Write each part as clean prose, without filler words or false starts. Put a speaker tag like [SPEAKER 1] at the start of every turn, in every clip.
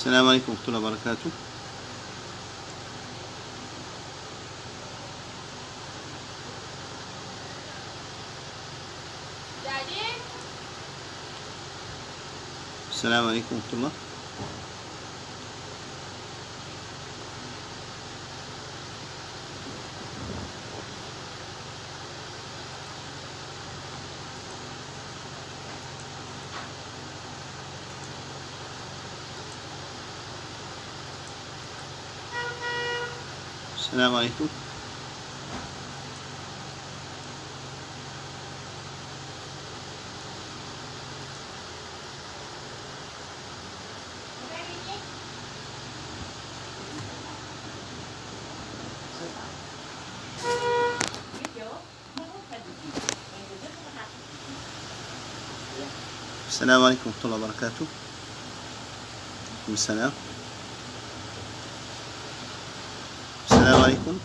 [SPEAKER 1] السلام عليكم ورحمة الله وبركاته. السلام عليكم ورحمة الله. السلام عليكم. السلام عليكم ورحمة الله وبركاته. السلام. السلام عليكم.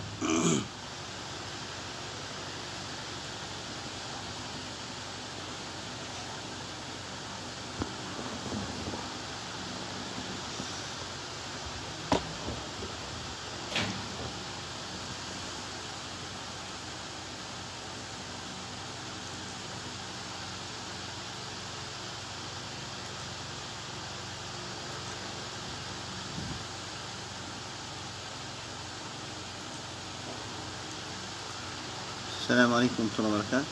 [SPEAKER 1] السلام عليكم ورحمة الله وبركاته.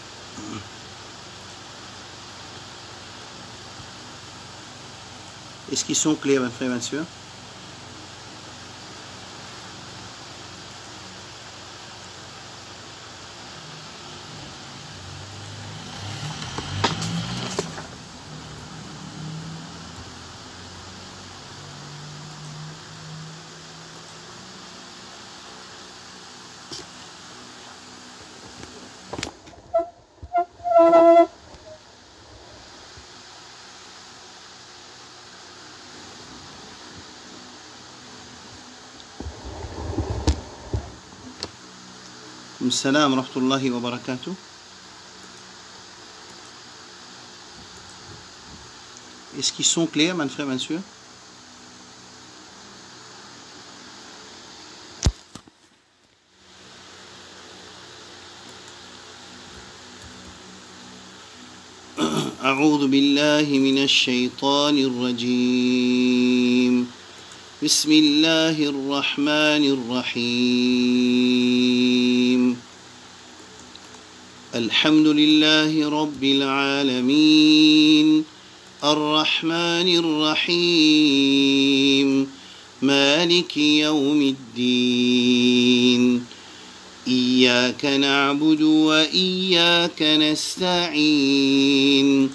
[SPEAKER 1] Est-ce qu'ils sont clairs, mes frères et mes sœurs? السلام ورحمة الله وبركاته. Est-ce qu'ils sont clairs, mes frères et mes sœurs? أعوذ بالله من الشيطان الرجيم. بسم الله الرحمن الرحيم. الحمد لله رب العالمين الرحمن الرحيم مالك يوم الدين إياك نعبد وإياك نستعين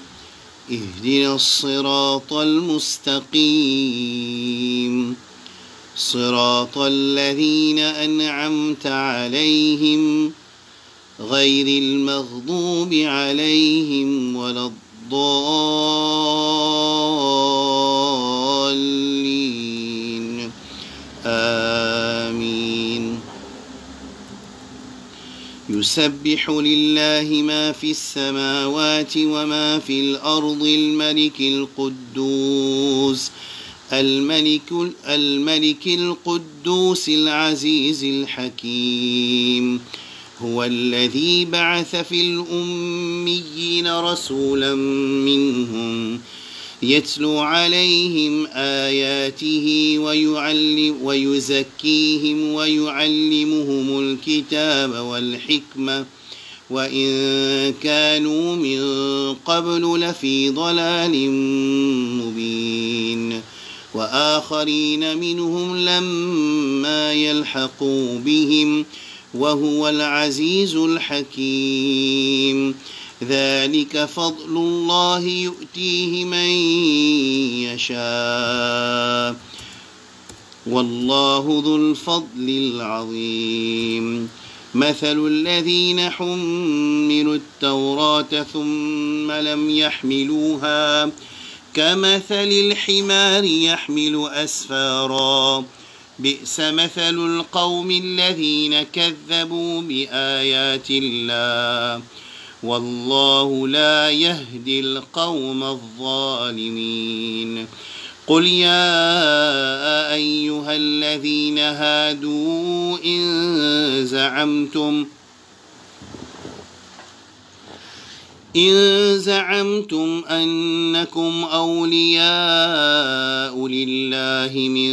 [SPEAKER 1] اهدنا الصراط المستقيم صراط الذين أنعمت عليهم غير المغضوب عليهم ولا الضالين آمين. يسبح لله ما في السماوات وما في الأرض الملك القدوس العزيز الحكيم. هو الذي بعث في الأميين رسولا منهم يتلو عليهم آياته ويزكيهم ويعلمهم الكتاب والحكمة وإن كانوا من قبل لفي ضلال مبين وآخرين منهم لما يلحقوا بهم وهو العزيز الحكيم. ذلك فضل الله يؤتيه من يشاء والله ذو الفضل العظيم. مثل الذين حملوا التوراة ثم لم يحملوها كمثل الحمار يحمل أسفارا بئس مثل القوم الذين كذبوا بآيات الله والله لا يهدي القوم الظالمين. قل يا أيها الذين هادوا إن زعمتم أنكم أولياء لله من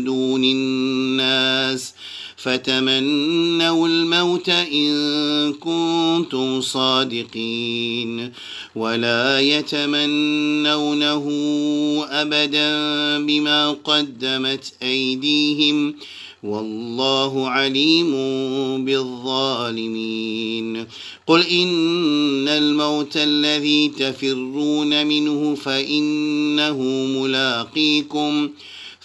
[SPEAKER 1] دون الناس فتمنوا الموت إن كنتم صادقين ولا يتمنونه أبدا بما قدمت أيديهم والله عليم بالظالمين قل إن الموت الذي تفرون منه فإنه ملاقيكم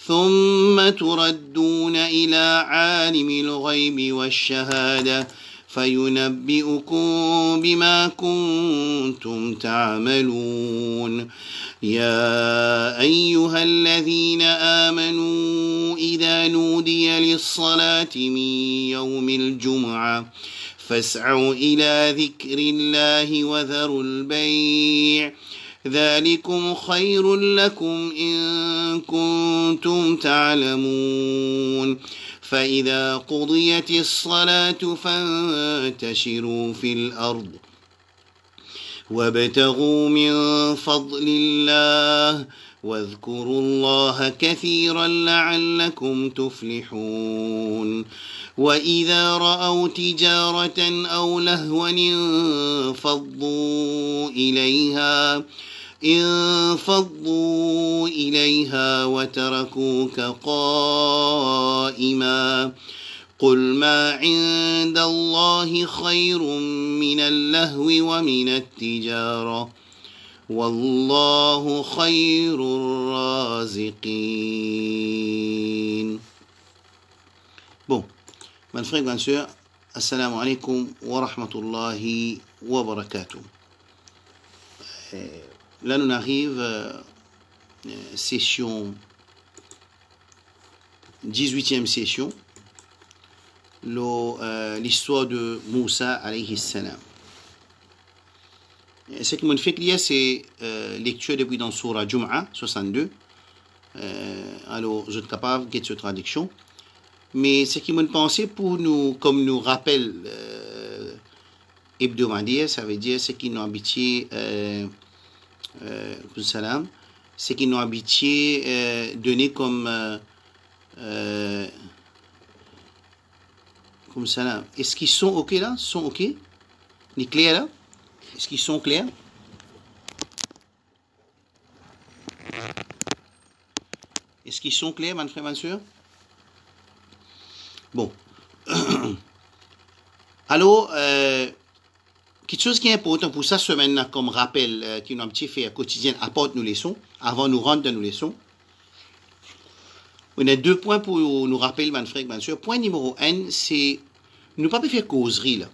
[SPEAKER 1] ثم تردون إلى عالم الغيب والشهادة فينبئكم بما كنتم تعملون يا أيها الذين آمنوا إذا نودي للصلاة من يوم الجمعة فاسعوا إلى ذكر الله وذروا البيع ذلكم خير لكم إن كنتم تعلمون فإذا قضيت الصلاة فانتشروا في الأرض وابتغوا من فضل الله واذكروا الله كثيرا لعلكم تفلحون وإذا رأوا تجارة أو لهوا انفضوا إليها وتركوك قائما قل ما عند الله خير من اللهو ومن التجارة والله خير الرازقين. Bon, mes frères et mes sœurs, assalamu alaikum wa rahmatullahi wa barakatuh. Là, nous arrive session 18e session, l'histoire de Moussa alayhi salam. Ce qui me fait lire, c'est lecture depuis dans Surah Jum'a 62. Alors, je suis capable de cette traduction. Mais ce qui me pensait pour nous, comme nous rappel hebdomadaire, ça veut dire ce qui nous habitué, ce qui nous habitué donner comme ça. Est-ce qu'ils sont OK là? Sont OK? Les clairs là? Est-ce qu'ils sont clairs? Est-ce qu'ils sont clairs, mes frères, mes sœurs? Bon. Alors, quelque chose qui est important pour cette semaine, comme rappel, qui nous a un petit fait quotidien, apporte nos leçons, avant nous rendre dans nos leçons. On a 2 points pour nous rappeler, mes frères, mes sœurs. Point numéro 1, c'est ne pas faire causerie, là.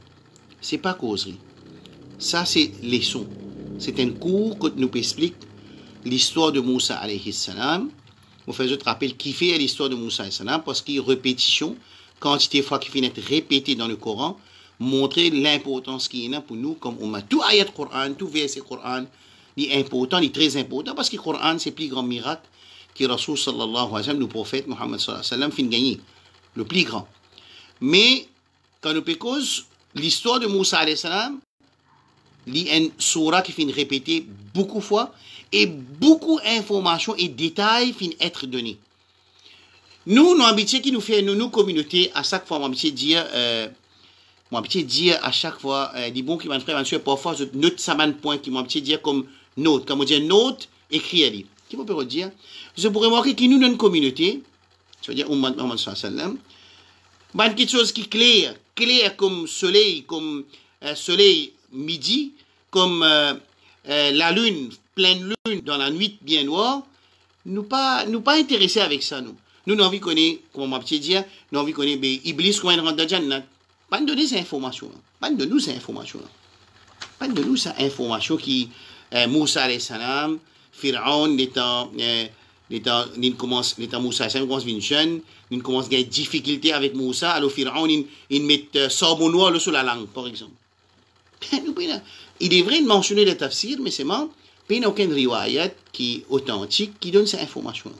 [SPEAKER 1] C'est pas causerie. Ça, c'est leçon. C'est un cours que nous explique l'histoire de Moussa alayhi salam. On fait juste rappel qui fait l'histoire de Moussa alayhi salam parce qu'il y a répétition, quantité de fois qui finit répétée dans le Coran, montrer l'importance qu'il y a pour nous, comme on a tout ayat Coran, tout verset Coran, il est important, il est très important parce que le Coran, c'est le plus grand miracle que Rasul sallallahu alayhi wa sallam, le prophète Muhammad sallallahu alayhi wa sallam, finit gagner. Le plus grand. Mais, quand nous cause l'histoire de Moussa alayhi salam, il y a une surah qui finit répétée beaucoup de fois et beaucoup d'informations et détails finissent être donnés. Nous, nos habitués qui nous fait, nous, communauté, à chaque fois, mon habitué dire à chaque fois, des bons qui m'ont fait, parfois, je note ça un point qui m'ont habitué dire comme note. Quand on dit note, écrit à lui. Qui peut dire? Je pourrais marquer qui nous, dans une communauté, ça veut dire, Muhammad sallallahu alayhi wa sallam, quelque chose qui est clair comme soleil midi, comme la lune, pleine lune, dans la nuit bien noire, nous pas intéressés avec ça, nous. Nous, nous envie connaître, comme on m'a dit, nous envie connaître, Iblis, comment il rentre dans Jannat. Pas de donner ces informations. Pas de nous ces informations. Pas de nous ces informations qui, Moussa alayhi salam, Pharaon, l'état Moussa alayhi salam commence à venir jeune, il commence à avoir des difficultés avec Moussa, alors Pharaon, il met sabon noir sur la langue, par exemple. Il est vrai de mentionner le tafsir, mais c'est marrant, il n'y a aucune riwayat qui est authentique qui donne cette information.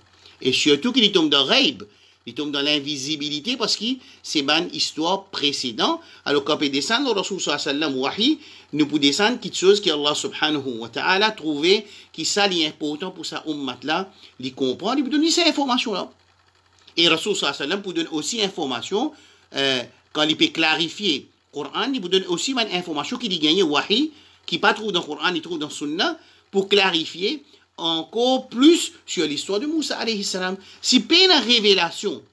[SPEAKER 1] Et surtout qu'il tombe dans Raib, il tombe dans l'invisibilité parce que c'est une histoire précédente. Alors quand on descend, le Rasul sallallahu alayhi wa sallam, wahi, nous pouvons descendre quelque chose que Allah subhanahu wa ta'ala a trouvé qui ça est important pour sa ummat là, il comprend, il peut donner cette information là. Et Rasul sallallahu alayhi wa sallam peut donner aussi information quand il peut clarifier le Coran, il peut donner aussi une information qui dit gagner wahi, qui pas trouve dans le Coran, il trouve dans le Sunna, pour clarifier encore plus sur l'histoire de Moussa alayhi salam. Si pas une révélation,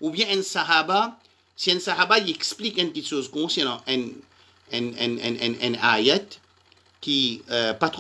[SPEAKER 1] ou bien un sahaba, si un sahaba il explique une petite chose concernant un ayat qui pas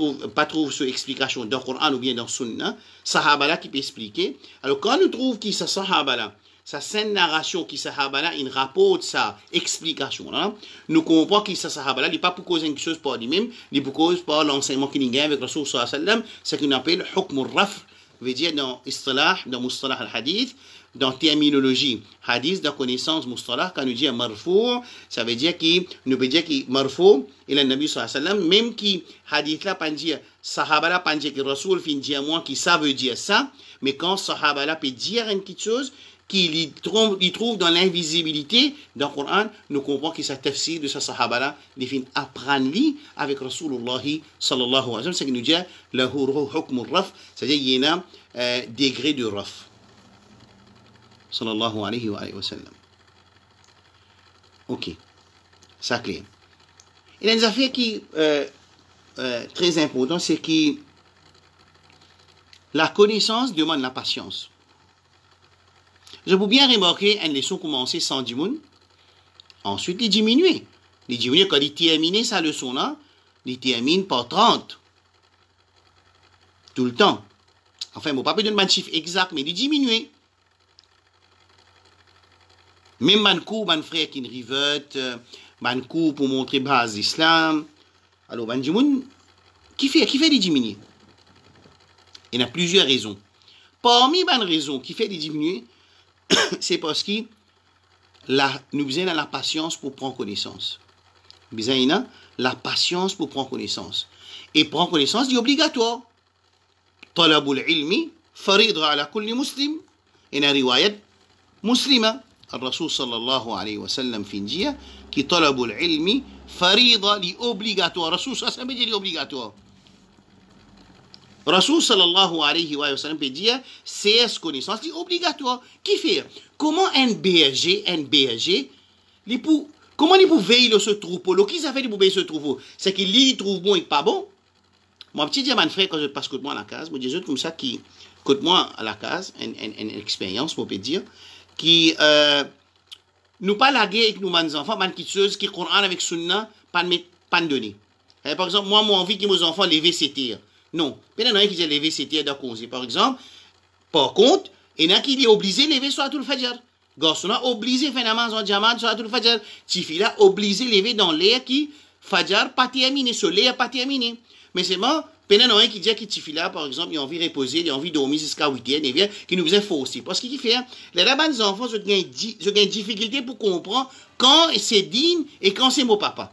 [SPEAKER 1] trouve son explication dans le Coran ou bien dans le Sunna, sahaba là qui peut expliquer. Alors quand nous trouvons qui ce sahaba là, sa saine narration qui sahaba là, il rapporte sa explication là, nous comprenons que ce sahaba là, il n'est pas pour causer quelque chose par lui-même, il est pour cause par l'enseignement qu'il y a avec Rasul sallallahu alayhi wa sallam, c'est ce qu'on appelle hukm al-raf, veut dire dans istilah, dans mustalah al-hadith, dans terminologie hadith, dans connaissance mustalah, quand nous dit marfou, ça veut dire qu'il nous peut dire que marfou, il a le Nabi sallallahu alayhi wa sallam, même qui hadith là, pas dire sahaba là, pas dire que Rasul fin dire moi qui ça veut dire ça, mais quand sahaba là peut dire une petite chose, qu'il trouve dans l'invisibilité dans le Coran, nous comprenons que sa tafsir de sa sahaba là, il fait apprendre avec Rasulullah sallallahu alayhi wa sallam, c'est qu'il nous dit lahu hukm al-raf, c'est-à-dire il y a un degré de raf. Sallallahu alayhi wa sallam. Ok, ça clair. Il y a une affaire qui très importante, c'est que la connaissance demande la patience. Je peux bien remarquer une leçon commencer sans 10 moun, ensuite il diminue. Il diminue quand il termine sa leçon là, il termine par 30. Tout le temps. Enfin, je ne peux pas donner un chiffre exact, mais il diminue. Même un cours, un frère qui rivette, un cours pour montrer base l'islam. Alors, un moun, qui fait les diminuer? Il y a plusieurs raisons. Parmi les raisons qui fait les diminuer, c'est parce que nous avons la patience pour prendre connaissance. Nous avons la patience pour prendre connaissance. Et prendre connaissance est obligatoire. Talabul ilmi farida ala kulli muslim. Et dans la riwayat muslima, le Rasul sallallahu alayhi wa sallam fin dire que talabul ilmi farida est obligatoire. Le Rasul sallallahu alayhi wa sallam dit obligatoire. Rasul sallallahu alayhi wa sallam peut dire c'est connaissance c'est obligatoire. Qui fait? Comment un berger, comment il peut veiller ce troupeau? Qui ça fait pour veiller ce troupeau? C'est qu'il il trouve bon et pas bon. Mon petit diamant frère quand je passe côté moi à la case, moi des autres comme ça qui côté moi à la case, une expérience on peut dire qui nous pas laguer avec nous mes enfants, man qui chose qui Coran avec sunna pas donner. Par exemple moi envie que mes enfants lever ses tirs. Non, il y en a qui disent lever ses tirs dans cause. Par exemple, par contre, il y en a qui disent obligé de lever soit tout le fajr. Garçon a obligé de faire namaz en diamant soit tout le fajr. Tifi a obligé de lever dans l'air qui fajr pas terminé, sur l'air pas terminé. Mais c'est moi, il y en a qui dit que Tifi par exemple, il a envie de reposer, il a envie de dormir jusqu'à 8h, qui nous faisait forcer. Parce qu'il fait, les rabans enfants, ont une difficulté pour comprendre quand c'est digne et quand c'est mon papa.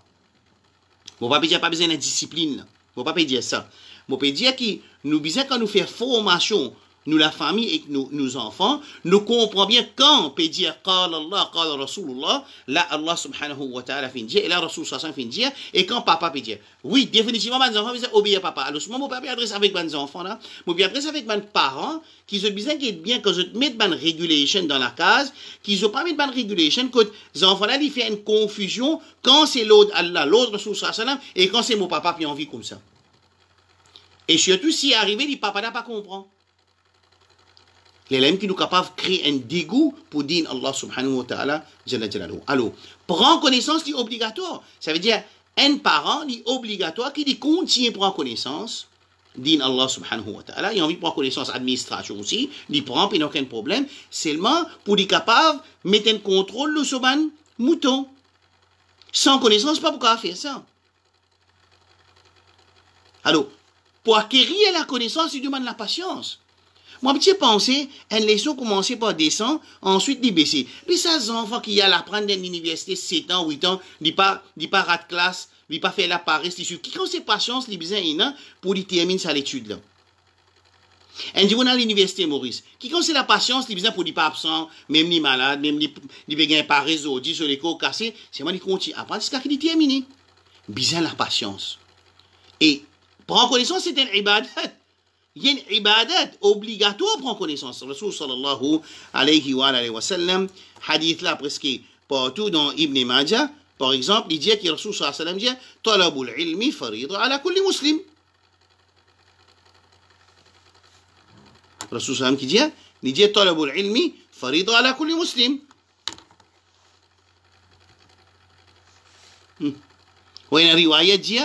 [SPEAKER 1] Mon papa n'a pas besoin de discipline. Mon papa dire ça. Je peux dire que nous disons quand nous faisons formation, nous la famille et nos enfants, nous comprenons bien quand on peut dire Qala Allah, Qala Rasulullah, là Allah subhanahu wa ta'ala fait dire, et là Rasul sallallahu fait dire, et quand papa peut dire. Oui, définitivement, mes enfants, ils obéissent à papa. Alors, souvent, mon papa adresse avec mes enfants là, je adresse avec mes parents, qui se disent bien que je mette une régulation dans la case, qu'ils n'ont pas mis une régulation, que les enfants là, ils font une confusion quand c'est l'autre Allah, l'autre Rasul sallallahu et quand c'est mon papa qui a envie comme ça. Et surtout, si arrivé, les papas n'a pas comprendre. Les lèmes qui nous capables de créer un dégoût pour dire Allah subhanahu wa ta'ala, jalla jalaluhu. Alors, prendre connaissance est obligatoire. Ça veut dire, un parent est obligatoire qui continue à prendre connaissance, dit Allah subhanahu wa ta'ala. Il a envie de prendre connaissance administration aussi, il prend, il n'y a aucun problème. Seulement, pour être capable de mettre un contrôle sur ce mouton. Sans connaissance, pas pourquoi faire ça. Alors, pour acquérir la connaissance, il demande la patience. Moi, petit pensé, une leçon commençait par descendre, ensuite d'y baisser. Puis ça, les enfants qui y a l'apprendre dans l'université 7 ans, 8 ans, ils pas rat classe, ils pas faire la paresse, qui quand c'est patience, les besoins, pour y terminer sa l'étude là. Et dit, on a l'université Maurice. Qui quand c'est la patience, les besoins pour n'y pas absent, même ni malade, même ni besoin par réseau, dit sur les cours cassés, c'est moi qui continue. Après, c'est qu'il terminé. Besoin la patience. Et prendre connaissance, c'est un ibadat. Il y a une ibadat obligatoire pour prendre connaissance. Rasul sallallahu alayhi wa sallam, hadith là presque partout dans Ibn Majah, par exemple, il dit que Rasul sallallahu alayhi wa sallam dit talabul ilmi farida ala kulli muslim. Rasul sallallahu alayhi wa sallam qui dit talabul ilmi farida ala kulli muslim. Ou une riwayat dit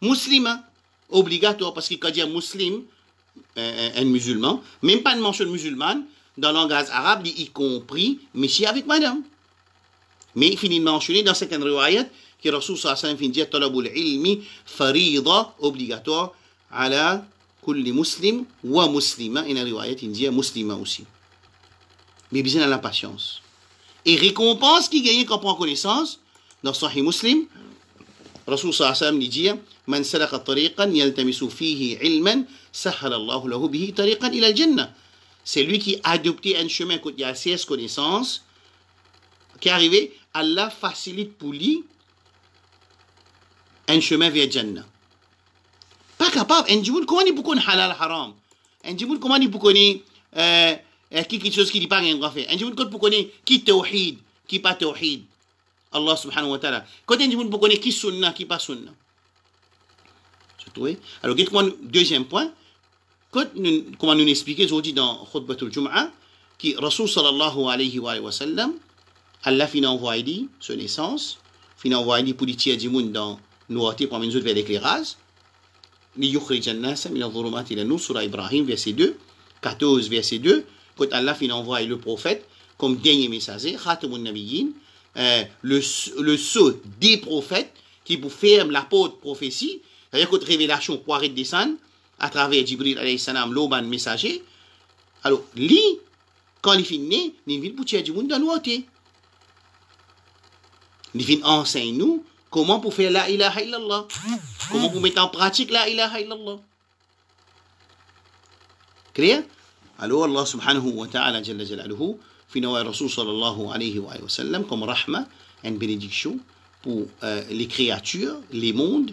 [SPEAKER 1] musulman obligatoire parce que quand dit muslim un musulman, même pas de mention musulmane, dans le langage arabe, y compris monsieur avec madame. Mais il finit de mentionner dans certaines riwayat que Rasul sallallahu alayhi wa sallam dit talabul ilmi farida obligatoire ala kulli muslim wa muslima. Une riwayat il dit muslima aussi. Mais besoin de la patience. Et récompense qui gagne quand on prend connaissance, dans Sahih Muslim, Rasul sallallahu alayhi wa sallam dit من سلك طريقا يلتمس فيه علما سهل الله له به طريقا إلى الجنة. C'est lui qui a adopté un chemin qui a 16 connaissances, qui est arrivé, Allah facilite pour lui un chemin vers Jannah. Pas capable, un djiboul, comment il peut connaître halal haram? Un djiboul, comment il peut connaître quelque chose qui n'est pas un droit faire? Un djiboul, comment il peut connaître qui tawhid, qui pas tawhid? Allah subhanahu wa ta'ala. Quand un djiboul peut connaître qui sunnah, qui pas sunnah? Alors, deuxième point, comment nous expliquer aujourd'hui dans Khutbatul Jum'a, qui Rasul sallallahu alayhi wa sallam, Allah finit envoyé son naissance, finit envoyé pour les tiers du monde dans noirté pour amener vers l'éclairage, li yukhrij an-nas min adh-dhulumat ila an-nur, surah Ibrahim, verset 2, 14, verset 2, quand Allah finit envoyé le prophète comme dernier messager, Khatamun Nabiyyin, le sceau des prophètes qui pour faire la porte prophétie. C'est-à-dire que révélation pour descendre à travers Jibril alayhi salam, l'oban messager. Alors, lui, quand il finit, il vient pour tirer du monde dans nous. Il vient enseigner nous comment pour faire la ilaha illallah. Comment pour mettre en pratique la ilaha illallah. Clair? Alors, Allah subhanahu wa ta'ala, jalla jalaluhu, finit Rasul sallallahu alayhi wa sallam comme rahma, une bénédiction pour les créatures, les mondes,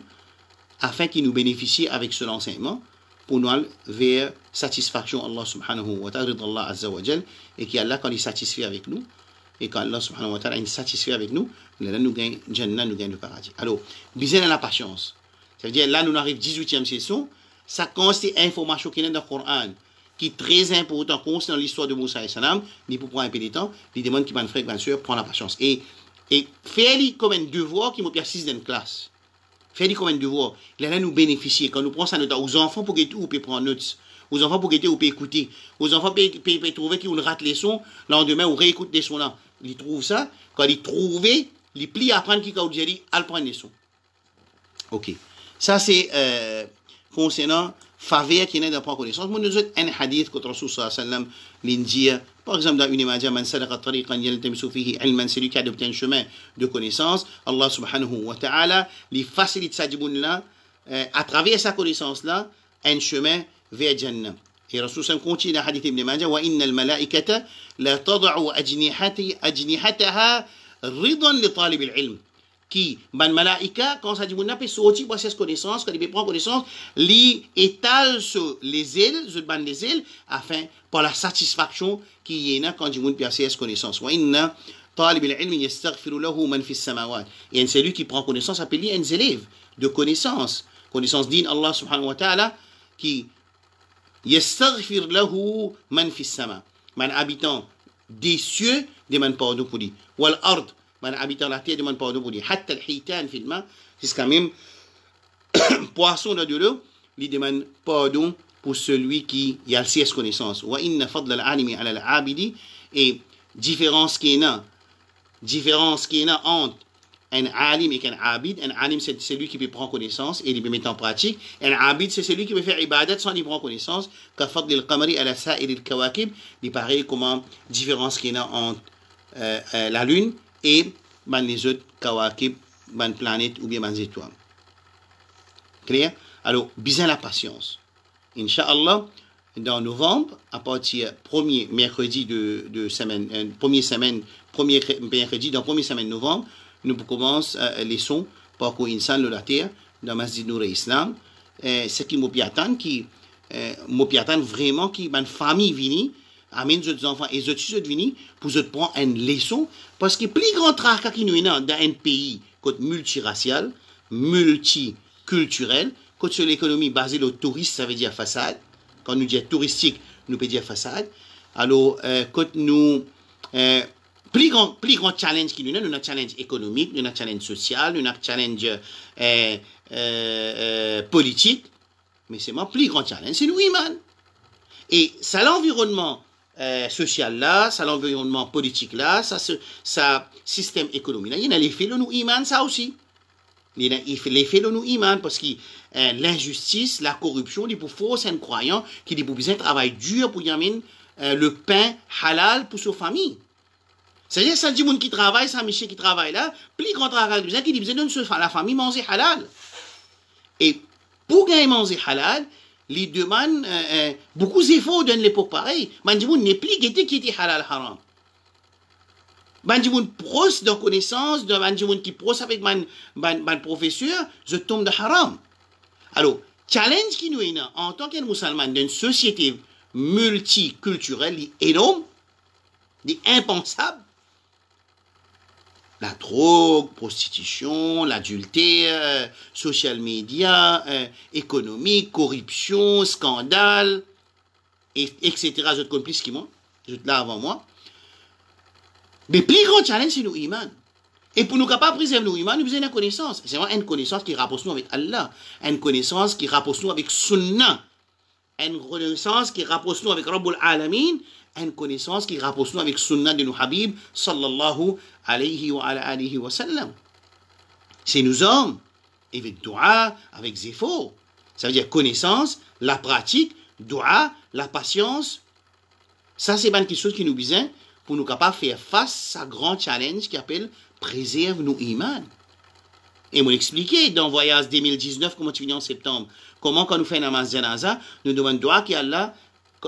[SPEAKER 1] afin qu'ils nous bénéficient avec ce enseignement pour nous aller vers satisfaction Allah subhanahu wa ta'ala, Allah azza wa jal, et qu'Allah quand il est satisfait avec nous, et quand Allah subhanahu wa ta'ala est satisfait avec nous, là nous gagne Jannah, nous gagne le paradis. Alors, besoin de la patience. Ça veut dire, là nous arrivons 18e session, ça consiste information qui est dans le Coran, qui est très important concernant l'histoire de Moussa et salam, ni pour prendre un peu de temps, il demande qui m'a frère, bien sûr, prendre la patience. Et faire comme un devoir qui me persiste dans une classe. Faire comme un devoir. Là, nous bénéficier. Quand nous prenons ça aux enfants pour que vous pouvez prendre notes. Aux enfants pour que vous pouvez écouter. Aux enfants pour trouver qu'ils rate les sons. Le lendemain, ou réécoute les sons là. Ils trouvent ça. Quand ils trouvent, ils plient à apprendre qu'ils ont dit, à prendre les sons. Ok. Ça, c'est concernant faveur qui est de prendre connaissance. Nous avons un hadith que Rasul sallallahu alayhi wa sallam l'india. Par exemple, dans une image, man salaka tariqan yaltamisu fihi ilman, celui qui a adopté un chemin de connaissance, Allah subhanahu wa ta'ala lui facilite sa djiboun-là, à travers sa connaissance-là, un chemin vers Jannah. Et Rasul sallam continue dans le hadith ibn Majah, wa inna al-malaikata la tada'u ajnihataha ridan li talib al-ilm. Qui, ban malaika, quand ça dit, on peut sortir pour cette connaissance, quand il peut prendre connaissance, il étale sur les ailes, sur les ailes, afin, pour la satisfaction qui est là quand il peut cette connaissance. Wa inna talib al-ilm yastaghfiru lahu man fi as-samawat. Et c'est lui qui prend connaissance, appelle un élève de connaissance. Connaissance din Allah subhanahu wa ta'ala, qui yastaghfir lahu man fi as-sama. Man habitant des cieux, demande pardon pour lui. Wal ard. Man habitant la terre demande pardon pour lui. Hatta al-hitan filma, jusqu'à même poisson dans de l'eau, il demande pardon pour celui qui a le CS connaissance. Wa inna fadl al-alimi ala al-abidi, et différence qui est là entre Un alim et un abid. Un alim, c'est celui qui peut prendre connaissance et il peut mettre en pratique. Un abid, c'est celui qui peut faire ibadat sans y prendre connaissance. Kafad al-qamari ala sa'ir al-kawakib. Il paraît comment différence qu'il y a entre la lune et les autres kawakib, les planètes ou bien les étoiles. Clair? Alors, bien la patience. Inch'Allah, dans novembre, à partir premier mercredi de semaine, premier mercredi, dans première semaine de novembre, nous commençons les sons par quoi insan le la terre dans Masjid Nour Islam. Ce qui m'opiatan qui m'opiatan vraiment qui une famille vini amène les enfants et les autres vini pour se prendre une leçon parce que plus grand tracas qui nous est dans un pays multiracial, multiculturel, quand sur l'économie basée sur le tourisme, ça veut dire façade. Quand nous disons touristique, nous peut dire façade. Alors, quand nous plus grand challenge qui nous a, nous avons un challenge économique, nous avons un challenge social, nous avons un challenge politique, mais c'est mon plus grand challenge, c'est nous, Iman. Et ça, l'environnement social là, ça, l'environnement politique là, ça, système économique là, il y a l'effet de nous, Iman, ça aussi. Il y a l'effet de nous, Iman, parce que l'injustice, la corruption, il faut forcer un croyant qui a besoin de travail dur pour y amener le pain halal pour sa famille. C'est-à-dire, ça dit monde qui travaille, ça monsieur qui travaille là, plus grand travail, qui a besoin de la famille manger halal. Et pour gagner manger halal, il demande beaucoup d'efforts dans l'époque pareil. Man dit n'est plus qui était halal haram. Man dit proche de connaissance, man dit qui proche avec man professeur, je tombe de haram. Alors, challenge qui nous est en tant que musulman dans une société multiculturelle, est énorme, est impensable. La drogue, prostitution, l'adultère, social media, économique, corruption, scandale, etc. Je te complice qui moi, je te là avant moi. Mais le plus grand challenge, c'est nous iman. Et pour nous capables de préserver nos iman, nous avons besoin d'une connaissance. C'est vraiment une connaissance qui rapproche nous avec Allah, une connaissance qui rapproche nous avec Sunnah, une connaissance qui rapproche nous avec Rabbul Alamin, une connaissance qui rapproche nous avec Sunnah de nos Habib, sallallahu alayhi wa sallam. C'est nous hommes, avec dua, avec zéphor. Ça veut dire connaissance, la pratique, dua, la patience. Ça, c'est quelque chose qui nous besoin pour nous capables de faire face à un grand challenge qui appelle préserve nos iman. Et moi expliquer dans Voyage 2019, comment tu viens en septembre, comment quand nous faisons namaz janaza, nous demandons à Allah,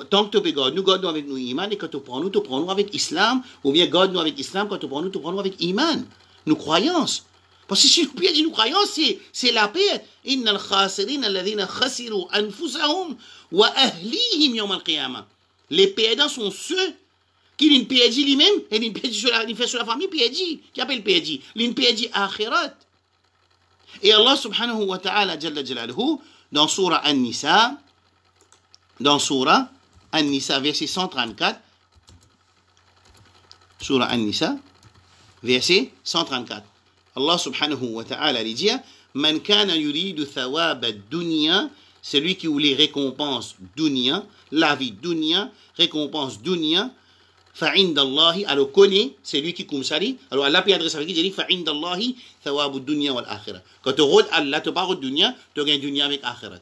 [SPEAKER 1] tant que tu peux garder, nous gardons avec nous iman, et quand tu prends nous avec islam, ou bien garde nous avec islam, quand tu prends nous avec iman, nos croyances. Parce que si nous piège nos croyances, c'est la paix. Inna al-khasirin alladhina khasiru anfusahum wa ahlihim yawm al-qiyamah. Les perdants sont ceux qui l'ont perdu lui-même, et l'ont fait sur la famille perdu. Qui appelle perdu? L'ont perdu akhirat. Et Allah subhanahu wa ta'ala, jalla jalaluhu, dans Surah An-Nisa, verset 134, Surah An-Nisa, verset 134. Allah subhanahu wa ta'ala dit, Man kana yuridu thawab ad-dunya, celui qui voulait récompense dunya, la vie dunya, récompense dunya, فعند الله alors connaît c'est lui qui comme ça dit alors Allah peut adresser avec lui dit فعند الله ثواب الدنيا والآخرة quand tu regardes Allah tu parles de dunya tu gagnes dunya avec akhirat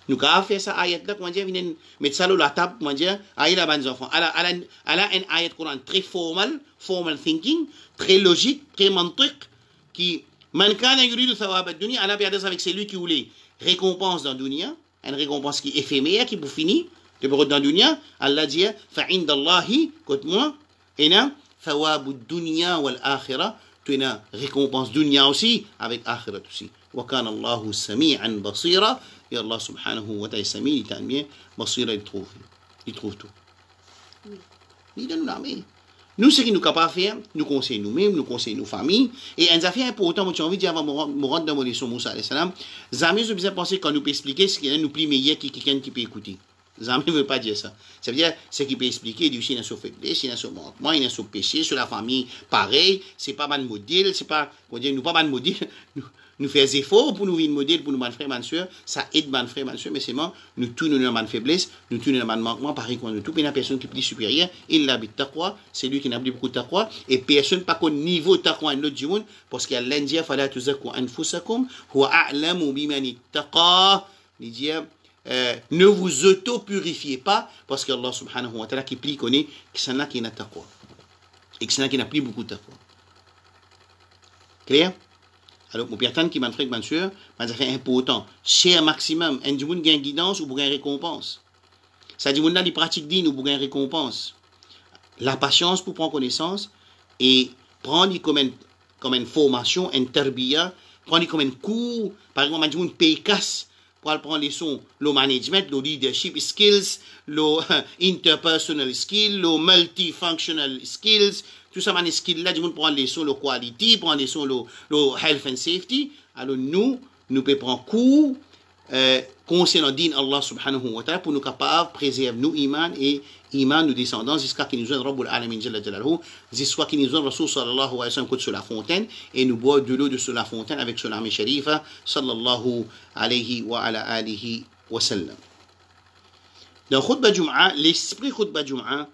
[SPEAKER 1] nous quand fait ça ayat là comment dire vient mettre ça la table comment dire ayat la bande enfants ala un ayat Coran très formal thinking très logique très mantiq qui man kana yuridu thawab ad-dunya Allah peut adresser avec celui qui voulait récompense dans dunya une récompense qui est éphémère qui pour finir de dans la dunya, Allah dit فَعِنْدَ اللَّهِ côté-moi, et na ثَوَابُ الدُّنْيَا وَالْآخِرَةِ tu as récompense dunya aussi avec akhirat aussi. وَكَانَ اللَّهُ سَمِيعًا بَصِيرًا et Allah subhanahu wa ta'ala sami, il t'aime bien, basira il trouve tout. Il donne l'armée. Nous, ce que nous sommes capables de faire, nous conseillons nous-mêmes, nous conseillons nos familles. Et un affaire important, moi, j'ai envie de dire avant de rentrer dans mon leçon, Moussa alayhi salam, jamais je besoin penser quand nous peut expliquer ce qu'il y a nous plus meilleur qui quelqu'un qui peut écouter. Zami ne veut pas dire ça. Ça veut dire, ce qui peut expliquer, du il y a sur faiblesse, il y a sur manquement, il y a sur péché, sur la famille, pareil, c'est pas mal modèle, c'est pas, on dit, nous pas mal modèle, nous faisons des efforts pour nous vivre modèle, pour nous man frère, man soeur, ça aide man frère, man soeur, mais c'est moi, nous tous nous avons man faiblesse, nous tous nous avons man manquement, pareil, quand nous tous, une personne qui est plus supérieure, il habite taqwa, c'est lui qui n'a plus beaucoup de taqwa, et personne pas qu'au niveau taqwa, un autre du monde, parce qu'il y a l'india, fala tuzaku anfusakum, huwa a'lamu bimani taqa, il dit, ne vous auto-purifiez pas parce que Allah subhanahu wa ta'ala qui plie connaît que c'est là qui n'a taqwa et que c'est là qui n'a plus beaucoup de taqwa. Clair? Alors, mon père qui m'a fait ma soeur, m'a fait important. Cher maximum, un du monde gagne guidance ou pour gagner récompense. Ça dit, mon là, il pratique digne ou pour gagner récompense. La patience pour prendre connaissance et prendre comme une formation, un terbiya, prendre comme un cours. Par exemple, un du monde paye casse. Pour prendre les sons, le management, le leadership skills, le interpersonal skills, le multifunctional skills, tout ça, les skills là, du monde prendre les sons, le quality, prendre les sons, le health and safety. Alors nous pouvons prendre cours concernant din Allah subhanahu wa ta'ala pour nous capables de préserver nos iman et iman nos descendants jusqu'à ce qu'ils nous ont Rabbul Alamin Jalla Jalaluhu, jusqu'à ce qu'ils nous ont Rasul sallallahu alayhi wa sallam sur la fontaine et nous boivons de l'eau de la fontaine avec son armée sharifa sallallahu alayhi wa ala alihi wa sallam. Dans Khutbah Jum'a, l'esprit Khutbah Jum'a,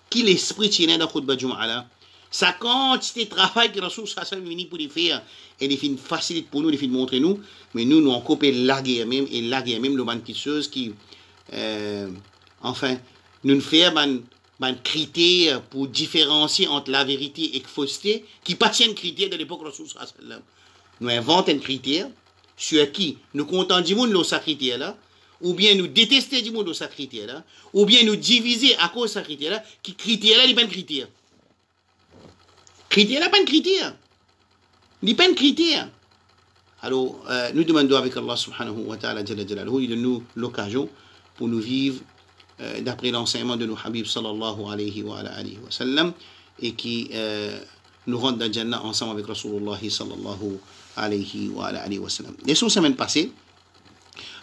[SPEAKER 1] qui l'esprit tient dans Khutbah Jum'a là, sa quantité de travail que Rasul sallallahu alayhi wa sallam est venu pour les faire, et les films facilitent pour nous, les films montrer nous, mais nous en coupé la guerre même, et la guerre même, le ban petite chose qui, enfin, nous faisons un critère pour différencier entre la vérité et la fausseté, qui pas tient critère de l'époque Rasul sallallahu alayhi wa sallam. Nous inventons un critère sur qui nous comptons du monde dans ce critère-là, ou bien nous détester du monde dans ce critère-là, ou bien nous diviser à cause de ce critère-là, qui critère-là n'est pas un critère. Critère-là pas un critère. Il n'est pas un critère. Alors, nous demandons avec Allah subhanahu wa ta'ala, il donne nous l'occasion pour nous vivre d'après l'enseignement de nos Habib sallallahu alayhi wa sallam et qui nous rendent dans le Jannah ensemble avec Rasulullah sallallahu alayhi wa sallam. Les semaines passées,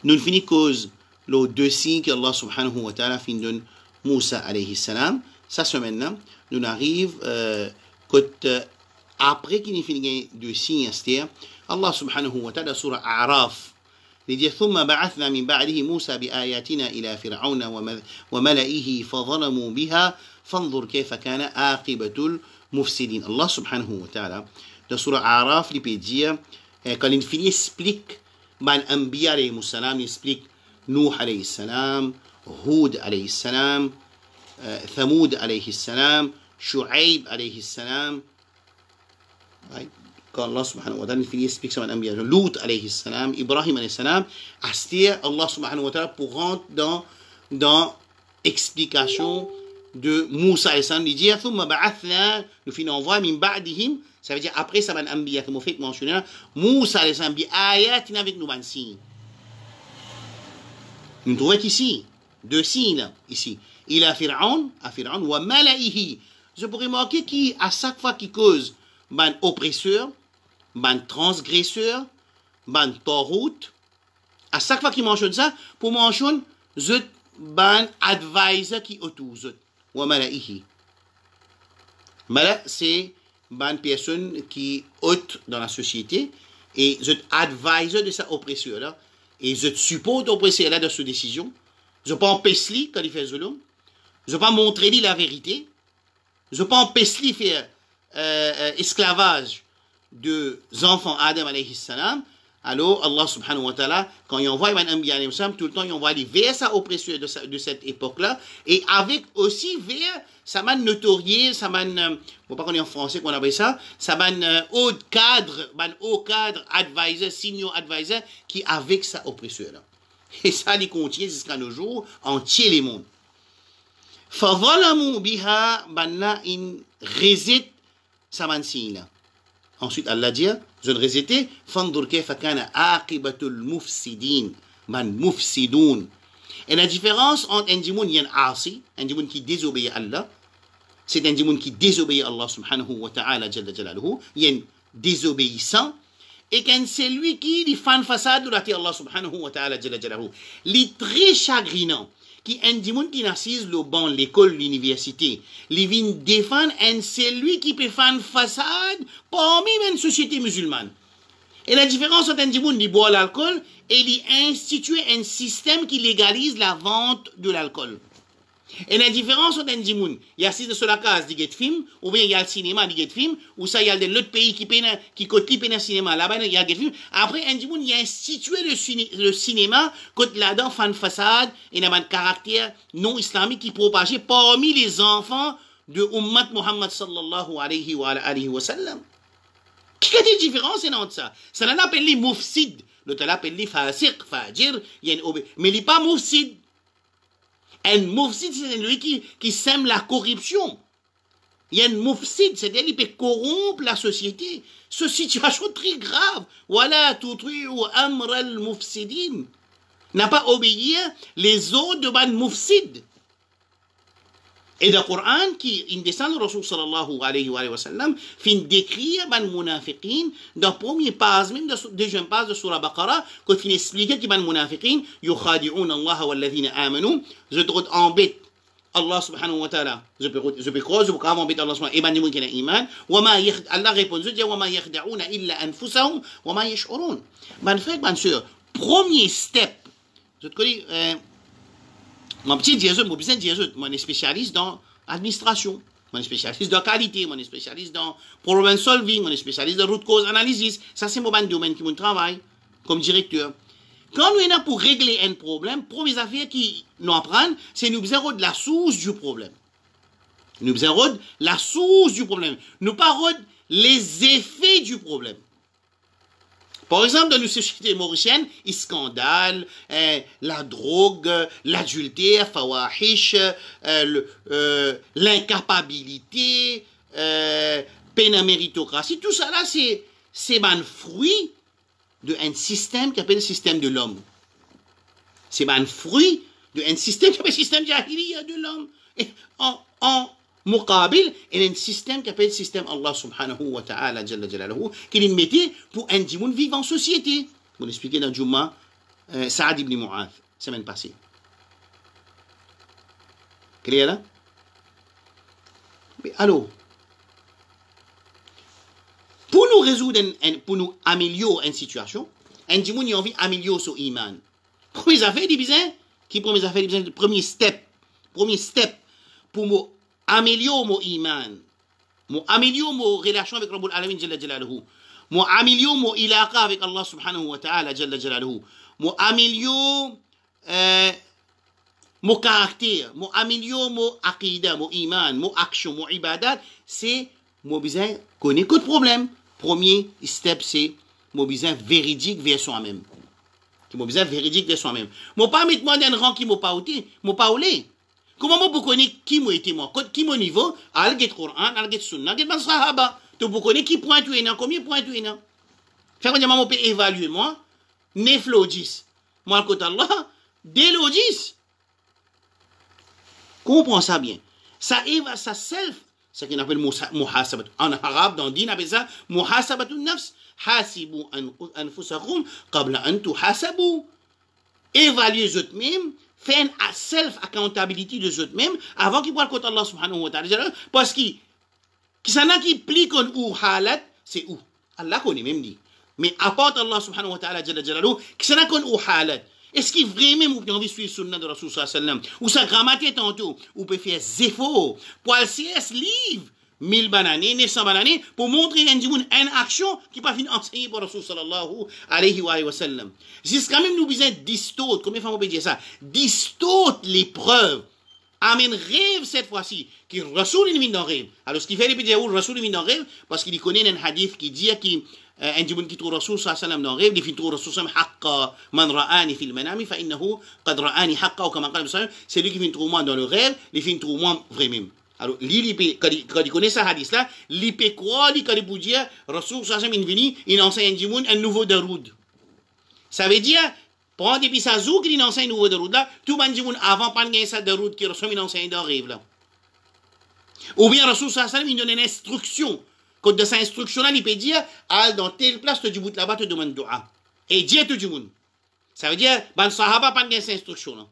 [SPEAKER 1] nous finissons cause les deux signes que Allah subhanahu wa ta'ala fin donne Moussa alayhi salam. Cette semaine-là, nous arrivons après qu'il finit deux signes, c'est-à-dire Allah subhanahu wa ta'ala surah A'raf il dit ثم بعثنا من بعده موسى بآياتنا إلى فرعون وملئه فظلموا بها فانظر كيف كان عاقبة المفسدين. Allah subhanahu wa ta'ala dans surah A'raf il peut dire quand il finit explique ban Anbiya alayhi salam, il explique Nuh alayhi salam, Hud alayhi salam, Thamoud alayhi salam, Shu'aib alayhi salam. Quand Allah subhanahu wa ta'ala finit explique ça Anbiya, Lut alayhi salam, Ibrahim alayhi salam, c'est Allah subhanahu wa ta'ala pour rentrer dans explication de Moussa alayhi salam, il dit ثم بعثنا nous finissons envoyer min ba'dihim, ça veut dire après ça ban Anbiya comme on fait mentionner Moussa alayhi salam bi ayatina avec nous ban signes. Nous trouvons ici deux signes ici. Il a Fir'aun wa mala'ihi. Je pourrais marquer qui à chaque fois qu'il cause ban oppresseur, ban transgresseur, ban torout, à chaque fois qu'il mentionne ça, pour mentionner zut ban advisor qui autour zut wa mala'ihi. Mala c'est ban personne qui haute dans la société et zut advisor de sa oppresseur là et je suppose oppresseur là de sa décision. Je pas empêcher quand il fait zulum, je pas montrer lui la vérité, je pas empêcher lui faire esclavage de enfants Adam alayhi salam. Alors Allah subhanahu wa ta'ala quand il envoie un Anbiya alayhi salam tout le temps il envoie les vers sa oppresseur de cette époque là et avec aussi vers ça m'a notorié ça m'a bon pas qu'on est en français qu'on appelle ça m'a haut cadre advisor senior advisor qui avec sa oppresseur là et ça les contient jusqu'à nos jours entier les mondes fadhalamu biha banna in rezit samansi là. Ensuite, Allah dit, je ne récite, fandur kayfa kana aqibatul mufsidin, man mufsidoun. Et la différence entre un djimoun qui est asi, un djimoun qui désobéit à Allah, c'est un djimoun qui désobéit à Allah subhanahu wa ta'ala jalla jalaluhu, il est désobéissant, et qu'un c'est lui qui dit fan façade de la terre Allah subhanahu wa ta'ala jalla jalaluhu. Il est très chagrinant, qui un dimon qui n'assise le banc, l'école, l'université, les vins défendre un celui qui peut faire une façade parmi une société musulmane. Et la différence entre un dimon qui boit l'alcool et il institue un système qui légalise la vente de l'alcool. Et la différence entre un dimoun, il y a assise sur la case du film, ou bien il y a le cinéma du film, ou ça il y a l'autre pays qui côté le cinéma, là-bas il y a le film. Après un dimoun, il y a institué le cinéma, côté là-dedans, fan façade, et il y a un caractère non islamique qui propagé parmi les enfants de Ummat Muhammad sallallahu alayhi wa sallam. Quelle est la différence entre ça? Ça l'a appelé moufsid, l'autre l'a appelé fasiq, fajir, mais il n'est pas moufsid. Un moufsid, c'est celui qui sème la corruption. Il y a un moufsid, c'est-à-dire qu'il peut corrompre la société. C'est une situation très grave. Voilà, tutri ou amr al-moufsidin. N'a pas obéi les ordres de ban moufsid. Et le Coran qui descend le Rasul sallallahu alayhi wa sallam fin décrire ban munafiqin dans premier page même deuxième page de surah Baqarah quand fin expliquer que ban munafiqin yukhadi'un Allah wal ladhina amanu je trouve embête Allah subhanahu wa ta'ala je peux croire je peux embête Allah subhanahu et ban dimon qui a iman wa ma Allah répond je dis wa ma yakhda'una illa anfusahum wa ma yash'urun ban frère ban sœur premier step je te connais mon petit Jésus, mon business Jésus, moi, je suis spécialiste dans l'administration, moi, je suis spécialiste dans la qualité, moi, je suis spécialiste dans problem solving, moi, je suis spécialiste dans root cause analysis. Ça, c'est mon domaine qui me travaille comme directeur. Quand nous sommes là pour régler un problème, première affaire qui nous apprend, c'est nous besoin de la source du problème. Nous besoin de la source du problème. Nous pas les effets du problème. Par exemple, dans nos sociétés mauriciennes, il scandale, la drogue, l'adultère, fawahish, l'incapabilité, peine méritocratie, tout ça là, c'est un fruit d'un système qui appelle le système de l'homme. C'est un fruit d'un système qui appelle le système jahiliya de l'homme. Et en muqabil, il y a un système qui appelle le système Allah subhanahu wa ta'ala jalla jalaluhu, qui est metté pour un dimoun vivre en société. Vous l'expliquez dans Jumma, Saad ibn Mu'adh, semaine passée. Clair là? Mais alors, pour nous résoudre, pour nous améliorer une situation, un dimoun a envie d'améliorer son iman. Premier affaire, il besoin, qui premier affaire, il besoin, premier step pour nous améliorer mon iman, améliorer mon relation avec Rabbul Alamin Jalla Jalaluhu, améliorer mon ilaqa avec Allah subhanahu wa ta'ala Jalla Jalaluhu, améliorer mon caractère, améliorer mon aqidah, mon iman, mon action, mon ibadat, c'est mon besoin connaître le problème. Premier step, c'est mon besoin véridique vers soi-même. Mon besoin véridique vers soi-même. Mon pas mettre moi dans un rang qui m'a pas outé, m'a pas oulé. Comment moi pour connaître qui m'a été moi, qui mon niveau, al get Quran, al get Sunna, get ban sahaba. Tu pour connaître qui point tu es dans, combien point tu es dans. Faire comment moi peut évaluer moi, 9 lo 10. Moi le côté Allah, 2 lo 10. Comprends ça bien. Ça éva ça self, ce qu'on appelle muhasabat. En arabe dans din appelle ça muhasabatun nafs. Hasibu anfusakum qabla an tuhasabu. Évaluez vous-même. Faire une self-accountability de eux-mêmes avant qu'ils voient le côté Allah subhanahu wa ta'ala. Parce que ça n'a qui plique ou halat, c'est où? Allah connaît même dit. Mais apporte Allah subhanahu wa ta'ala, qui ça n'a qu'on ou halat. Est-ce qu'il vraiment vous envie de suivre le sunna de Rasul sallallahu alayhi wa sallam? Ou ça grammaté tantôt, ou peut faire zéfo, pour le CS livre, 1000 bananes, 900 bananes, pour montrer une action qui n'est pas fini enseigner par Rasul sallallahu alayhi wa sallam. Jusqu'à même nous besoin distort, combien de fois on peut dire ça? Distort les preuves. Amène rêve cette fois-ci, qui Rasul est dans rêve. Alors ce qui fait répéter Rasul est dans rêve, parce qu'il connaît un hadith qui dit un djibun qui trouve Rasul sallallahu alayhi wa sallam dans rêve, il fait trouver Rasul sallallahu alayhi wa sallam haqqa man ra'ani fil manami, fa innahu qad ra'ani haqqa, ou comme c'est lui qui fait trouver moi dans le rêve, il fait trouver moi vraiment. Alors, quand il connaît ça hadith là, il peut croire, quand il peut dire, Rasul sallallahu alayhi wa sallam, il enseigne un nouveau daroud. Ça veut dire, prends depuis sa zouk, il enseigne un nouveau daroud là, tout le monde avant pas de gagner ça daroud qui Rasul enseigne dans rêve là. Ou bien Rasul sallallahu alayhi wa sallam, il donne une instruction. Quand de cette instruction là, il peut dire, ah, dans telle place, tu bout là-bas, tu demandes dua. Et dis à tout le monde. Ça veut dire, ban sahaba pas de gagner cette instruction là.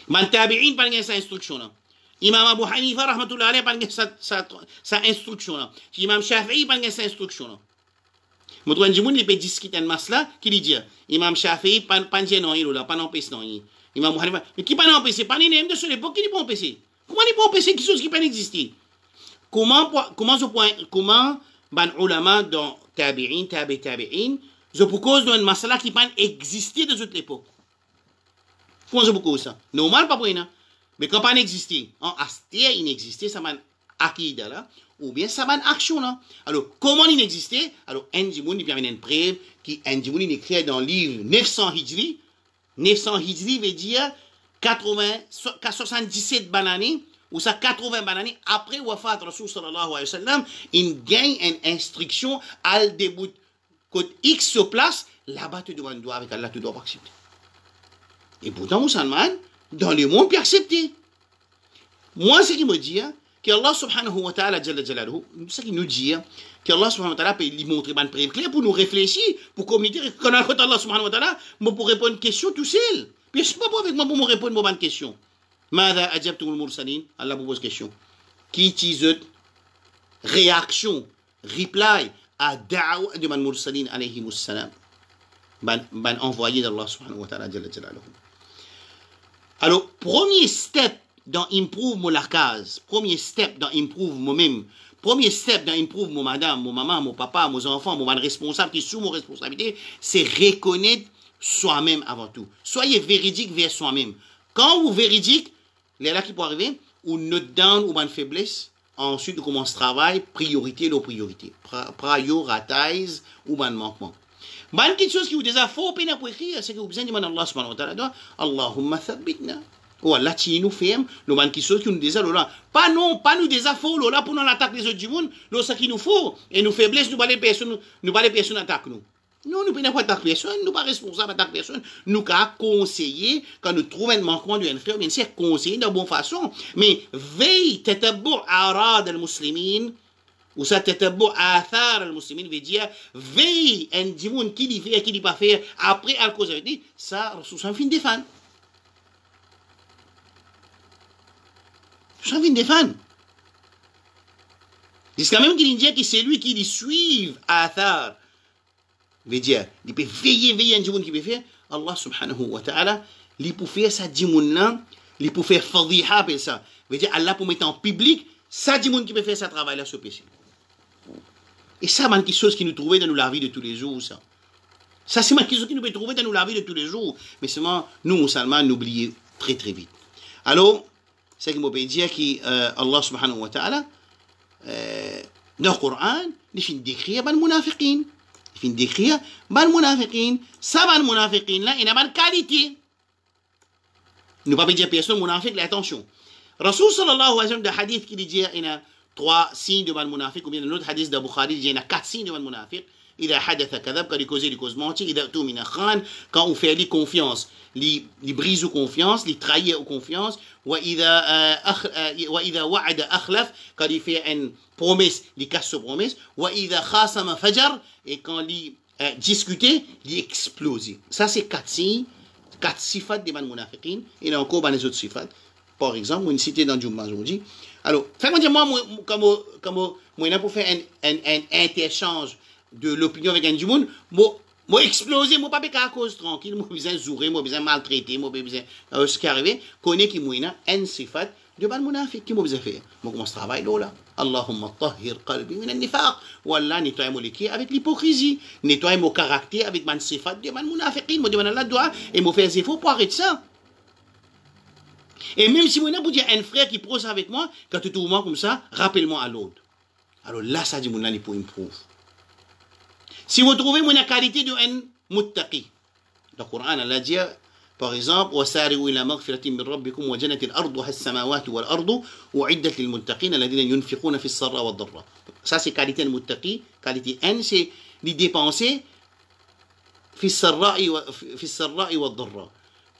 [SPEAKER 1] Man tabi'in pas sa instruction là. Imam Abu Hanifa rahmatullah alayhi pas sa instruction là. Imam Shafi'i pas sa instruction là. Moutou Ndjimoun li peut discuter un masla qui lui dit Imam Shafi'i pas non il là pas empêcher non. Imam Abu Hanifa mais qui pas empêcher pas ni même de sur l'époque qui peut empêcher. Comment il peut empêcher quelque chose qui peut exister? Comment ban ulama dans tabi'in je propose dans un masala qui peut exister de toute l'époque. Comment je propose ça? Normal pas pour rien. Mais quand pas exister, en astia inexisté, ça m'a akida là, ou bien ça m'a action là. Alors, comment il existait? Alors, Ndjimoun, il vient une preuve qui Ndjimoun, il écrit dans le livre 900 Hijri. 900 Hijri veut dire 77 bananes, ou ça 80 bananes après Wafat Rasul sallallahu alayhi wa sallam, il gagne une instruction à début. Quand X se place, là-bas, tu dois avec Allah, tu dois pas accepter. Et pourtant, musulman, dans le monde, peut accepter. Moi, ce qui me dit, que Allah subhanahu wa ta'ala, ce qui nous dit, que Allah subhanahu wa ta'ala peut lui montrer une preuve claire pour nous réfléchir, pour communiquer, quand Allah subhanahu wa ta'ala, pour répondre à une question tout seul. Puis, je ne sais pas avec moi pour me répondre à une question. Mada ajabtum al-mursalin, Allah vous pose question. Qui utilise réaction, reply à da'wa de man mursalin alayhi wassalam. Ban envoyé d'Allah subhanahu wa ta'ala. Alors, premier step dans improve mon lakaz, premier step dans improve moi-même, premier step dans improve mon madame, mon maman, mon papa, mes enfants, mon responsable qui est sous mon responsabilité, c'est reconnaître soi-même avant tout. Soyez véridique vers soi-même. Quand vous véridique, les là qui peut arriver, ou note down ou une faiblesse, ensuite, on commence le travail, priorité, nos priorités. Prioritize ou un manquement. Une petite chose qui vous dit, faut peine pour écrire, c'est que vous avez besoin de Allah subhanahu wa ta'ala, Allahumma thabbitna. Ou Allah, tu nous fais, nous avons quelque chose qui nous dit, pas nous désaffaut, là, pour nous attaquer les autres du monde, là, ça qui nous faut, et nous faiblesses, nous pas les personnes attaquent nous. Non, nous ne pouvons pas attaquer personne, nous ne sommes pas responsables d'attaquer personne. Nous pouvons conseiller, quand nous trouvons un manquement d'un frère, bien sûr, conseiller de bonne façon. Mais veille, tatabbu arad al-muslimin, ou ça tatabbu athar al-muslimin, veut dire, veille, un dimoun qui dit faire, qui dit pas faire, après, à cause de ça, c'est un fin de fan. C'est un fin de fan. Jusqu'à même qu'il dit que c'est lui qui dit suivre athar. Veut dire, il peut veiller un djimoun qui peut faire, Allah subhanahu wa ta'ala, il peut faire ça djimoun là, il peut faire fadiha, appelle ça. Veut dire, Allah peut mettre en public, ça djimoun qui peut faire ça travail là sur PC. Et ça, c'est quelque chose qui nous trouvait dans la vie de tous les jours, ça. Ça, c'est quelque chose qui nous peut trouver dans la vie de tous les jours. Mais seulement, nous, musulmans, nous oublions très très vite. Alors, c'est ce qui me peut dire que Allah subhanahu wa ta'ala, dans le Coran, il fait décrire les munafiqin. Il fait décrire les munafiqin. Ça, les munafiqin, là, il a une qualité. Nous ne pouvons pas dire personne munafiq, là, attention. Rasul sallallahu alayhi wa sallam, dans le hadith qui dit, il y a 3 signes de mal munafiq, ou bien dans l'autre hadith de Bukhari, il y a 4 signes de mal munafiq. إذا حدث كذب quand il cause menti إذا اؤتمن خان quand on fait lui confiance lui brise ou confiance lui trahit ou confiance وإذا وعد أخلف quand il fait une promesse lui casse sa promesse وإذا خاصم فجر et quand il discuter il explose. Ça c'est 4 signes 4 sifat des munafiqin. Il y a encore des autres sifat. Par exemple une cité dans Jumma aujourd'hui. Alors fais-moi dire moi comme moi pour faire un interchange de l'opinion avec un du monde, moi exploser, moi pas à cause tranquille, moi besoin zourer, moi besoin maltraiter, moi besoin ce qui arrive, connaît qui moi un sifat de ban munafiq qui moi besoin faire. Moi commence travail là. Allahumma tahhir qalbi min an-nifaq. Wallah nettoie mon cœur avec l'hypocrisie, nettoie mon caractère avec ban sifat de ban munafiqin, moi demande Allah doit et moi faire effort pour arrêter ça. Et même si moi pour dire un frère qui prose avec moi, quand tu trouves moi comme ça, rappelle-moi à l'autre. Alors là ça dit mon là pour improve. Si vous trouvez la qualité de un muttaqi, le Coran Allah dit par exemple وسارعوا إلى مغفرة من ربكم وجنة أرضها السماوات والأرض أعدت للمتقين الذين ينفقون في السراء والضراء. Ça c'est qualité de muttaqi, qualité N c'est les dépenser في السراء والضراء.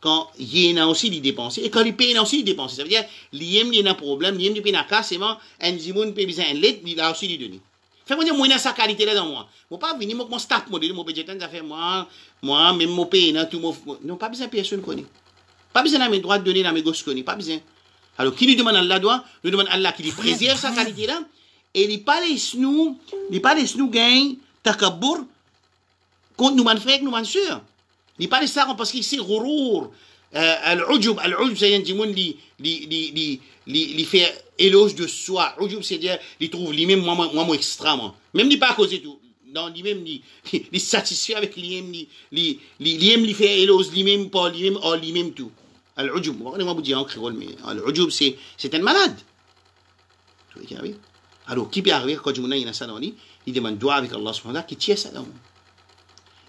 [SPEAKER 1] Quand il y a aussi les dépenser et quand il paye aussi les dépenser. Ça veut dire il y a un problème, il y a un paye cassement, un dimoun paye besoin un l'aide, il a aussi les donner. Fais-moi dire, moi, il y a sa qualité là dans moi. Je ne pas venir, moi, start modèle, moi, budget, ça fait moi, même mon pays, tout mon. Non, pas besoin de personne connaît. Pas besoin de droit de donner dans mes gauche, pas besoin. Alors, qui nous demande Allah doit, nous demande Allah qui lui préserve sa qualité là, et il pas laisse nous gagne, takabour, contre nous man frère, nous man sœur. Il pas laisse ça parce qu'il c'est ghurur. Al-ujub, c'est un démon qui fait éloge de soi. Ujub, c'est-à-dire, il trouve lui-même moi extra, moi. Même il pas causer tout. Non, lui-même, il satisfait avec lui-même, il fait éloge lui-même, pas lui-même, or lui-même tout. Al-ujub, on va vous dire en créole, mais al-ujub, c'est un malade. Alors, qui peut arriver quand il y a ça dans lui, il demande doigt avec Allah subhanahu wa ta'ala, qui tient ça dans lui.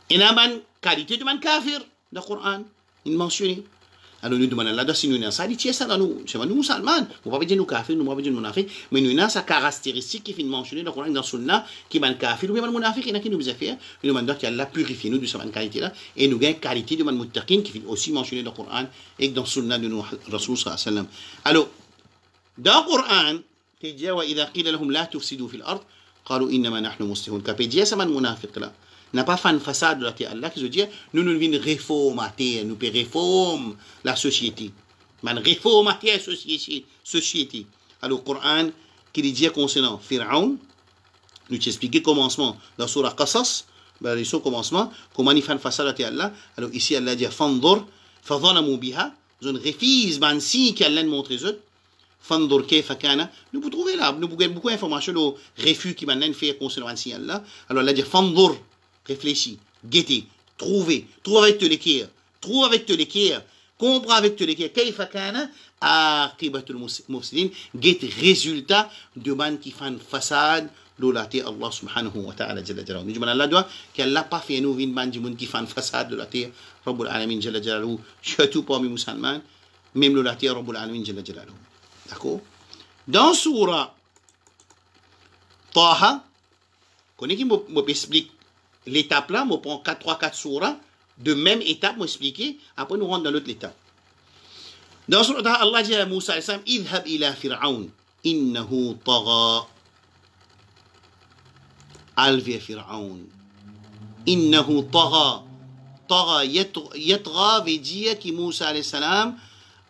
[SPEAKER 1] Il y a une qualité de man kafir dans le Coran, il mentionne. Alors nous demandons là, si nous avons ça, il tient ça dans nous. C'est nous musulmans. Nous ne pouvons pas dire nous kafir, nous ne pouvons pas dire nous munafiq, mais nous avons sa caractéristique qui est mentionnée dans le Coran, dans le Sunna, qui est man kafir, ou bien man munafiq, il y a qui nous a fait. Nous demandons qu'Allah purifie nous de cette qualité-là, et nous avons une qualité de man muttaqin qui est aussi mentionnée dans le Coran et dans le Sunna de nous, Rasul sallallahu alayhi wa sallam. Alors, dans le Coran, il dit وإذا قيل لهم لا تفسدوا في الأرض قالوا إنما نحن مصلحون. Qu'après dire ça man munafiq là. N'a pas fait une façade de la terre. Allah qui veut dire nous venons réformer nous peut réformer la société. Man réformer la société. Alors le Coran qui dit concernant Pharaon, nous t'expliquer commencement dans Surah Qasas, dans le commencement comment il fait une façade de la terre là. Alors ici Allah dit fanzur fadhalamu biha, ils refusent ban si qu'Allah montre les autres. Fandur kayfa kana, nous pouvons trouver là, nous pouvons beaucoup d'informations au refus qui maintenant fait concernant ce signal là. Alors là dire fandur, réfléchis, guetter, trouver avec te l'équerre, trouve avec te l'équerre, comprends avec te l'équerre, kayfa kana aqibatul mufsidin, get résultat de man qui fait une façade de la terre Allah subhanahu wa ta'ala jalla jalaluhu. Nous demandons Allah doit qu'Allah pas fait nous vin man qui fait une façade de la terre Rabbul alamin jalla jalaluhu, surtout parmi musulmans, même de la terre Rabbul alamin jalla jalaluhu. D'accord? Dans Surah Taha, quand je m'explique l'étape là, je prends 3-4 surahs de même étape, m'expliquer, après nous rentrons dans l'autre étape. Dans Surah Taha, Allah dit à Moussa alayhi salam, idhab ila fir'aun, innahu tagha. Alvi fir'aun, innahu tagha. Tagha, yatra veut dire que Moussa alayhi salam,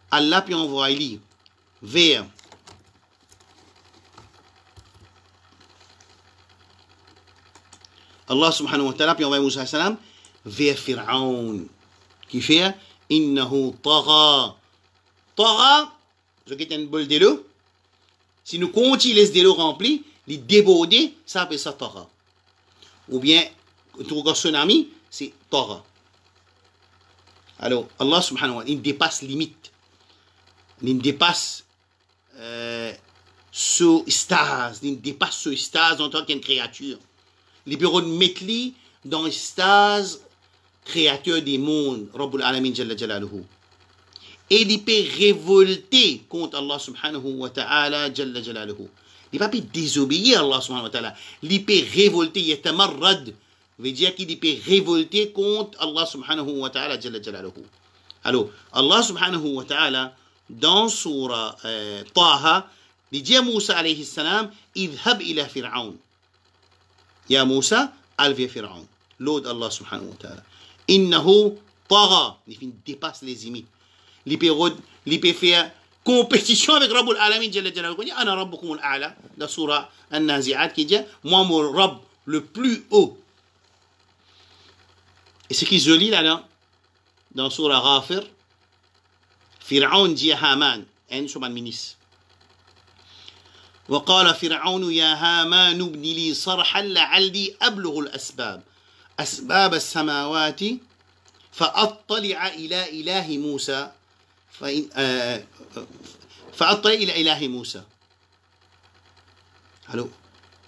[SPEAKER 1] Allah puis envoyer vers Allah subhanahu wa ta'ala puis envoie Moussa salam vers Pharaon qui fait innahu tagha. Tagha, je quitte une bol de l'eau. Si nous continuons les de l'eau remplis, les déborder, ça appelle ça tagha. Ou bien, un tsunami, c'est tagha. Alors, Allah subhanahu wa ta'ala, il dépasse limite. Il dépasse ce stase, il dépasse ce stase en tant qu'une créature. Les bureaux de mettre dans le stase créateur des mondes, Rabbul Alamin Jalla Jalaluhu. Et il peut révolter contre Allah subhanahu wa ta'ala Jalla Jalaluhu. Il ne peut pas désobéir à Allah subhanahu wa ta'ala. Il peut révolter, yatamarrad, veut dire qu'il peut révolter contre Allah subhanahu wa ta'ala Jalla Jalaluhu. Alors, Allah subhanahu wa ta'ala dans Surah Taha, il dit à Moussa alayhi salam, idhab ila Fir'aun. Ya Moussa, alvi Fir'aun. L'autre Allah subhanahu wa ta'ala. Innahu tagha. Il dépasse les limites. Il peut faire compétition avec Rabbul Alamin Jalla Jalaluhu. Il dit, ana rabbukum al-a'la. Dans Surah An-Nazi'at, qui dit, moi mon Rabb, le plus haut. Et ce qui est joli là, dans Surah Ghafir, فرعون dit à Haman, un شو ministre. وقال فرعون يا هامان ابن لي صرحا لعلي أبلغ الأسباب أسباب السماوات فأطلع إلى إله موسى فأطلع إلى إله موسى. Alors,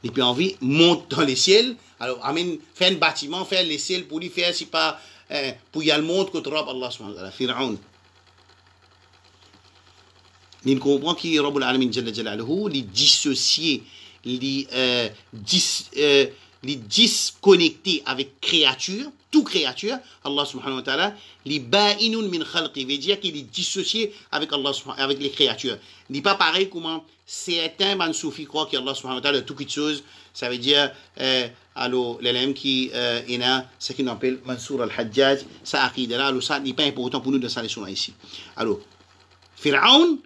[SPEAKER 1] il peut envie monte dans les ciels. Alors, amène, fait un bâtiment, faire les ciels pour lui faire, si pas, pour y aller montre contre Allah subhanahu wa ta'ala. Fir'aun. Il comprend qu'il est Rabbul Alamin Jalla Jalaluhu, il dissocier, il les disconnecter avec créature, tout créature, Allah subhanahu wa ta'ala, les ba'inun min khalqi, veut dire qu'il est dissocié avec Allah, avec les créatures. Il n'est pas pareil comment certains man soufis croient qu'Allah subhanahu wa ta'ala, toute chose, ça veut dire, alors, l'élève qui est là, ce qu'on appelle Mansour al-Hajjaj, ça aqida là, alors ça n'est pas important pour nous de s'aller sur là ici. Alors, Pharaon,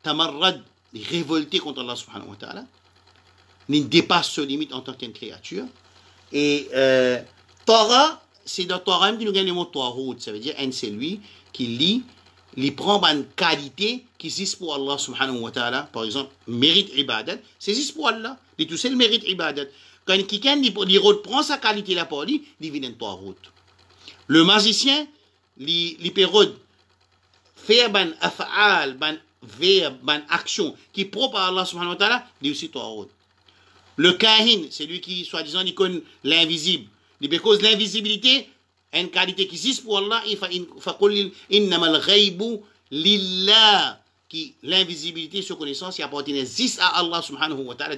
[SPEAKER 1] tamarrad, révolté contre Allah subhanahu wa ta'ala, il dépasse ses limites en tant qu'une créature. Et Torah, c'est dans Torah même qui nous gagne le mot Tarout. Ça veut dire, c'est lui qui lit, il prend une qualité qui existe pour Allah subhanahu wa ta'ala. Par exemple, mérite ibadat, c'est juste pour Allah. Il tout seul mérite ibadat. Quand quelqu'un reprend sa qualité là pour lui, il vient dans Tarout. Le magicien, il peut faire un af'al, un verbe, une action qui est propre à Allah subhanahu wa ta'ala, il aussi Tarout. Le kahin, c'est lui qui, soi-disant, il connaît l'invisible. Il cause l'invisibilité, une qualité qui existe pour Allah, qui l'invisibilité, sur connaissance, qui appartient juste à Allah subhanahu wa ta'ala.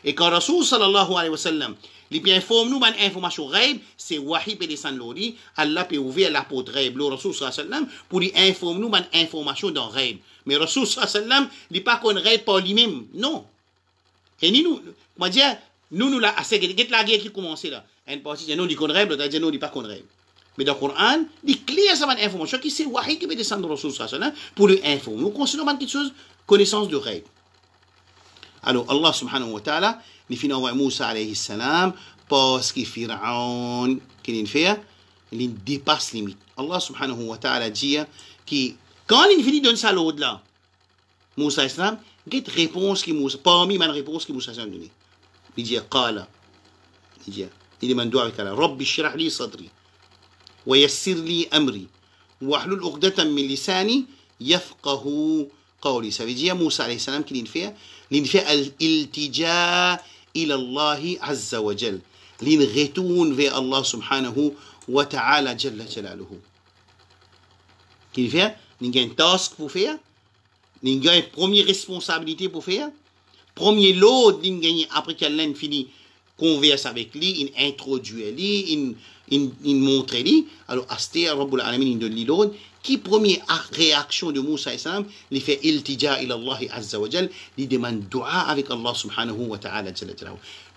[SPEAKER 1] Et quand Rasul sallallahu alayhi wa sallam, il peut informer nous d'une information ghaib, c'est wahi peut descendre l'ori, Allah peut ouvrir la porte ghaib, le Rasul sallallahu alayhi wa sallam, pour lui informer nous d'une information dans ghaib. Mais Rasul sallallahu alayhi wa sallam, il n'est pas qu'on ghaib par lui-même, non. Et nous, moi dire, nous là, c'est la guerre qui commence là. Une partie dit non, il connaît, l'autre dit non, il pas connaît. Mais dans le Coran, il clair ça une information qui c'est wahi qui peut descendre dans le Rasul sallallahu alayhi wa sallam pour lui informer. Nous considérons quelque chose, connaissance de règle. Alors Allah subhanahu wa ta'ala, il finit envoyer Moussa alayhi salam parce que Pharaon, qu'il fait, il dépasse les limites. Allah subhanahu wa ta'ala dit que quand il finit de donner ça l'autre là, Moussa alayhi salam, quelle réponse qui Moussa, parmi les réponses que Moussa a donné. Il dit qala, il demande doigt avec Allah, Rabbi shrah li sadri wa yassir li amri wa ahlul 'uqdatan min lisani yafqahu qawli. Ça veut dire Moussa alayhi salam qu'il fait al-iltija ila Allah azza wa jal. Il retourne vers Allah subhanahu wa ta'ala jalla jalaluhu. Qu'il fait, il y a une task pour faire. Il y a une première responsabilité pour faire. Premier lot, il gagne après qu'elle finit converse avec lui, il introduit lui, il montre lui. Alors, Asté, Rabbul Alamin, il donne l'autre. Qui première réaction de Moussa islam, il fait iltija ila Allah azza wa jal, il demande dua avec Allah subhanahu wa ta'ala.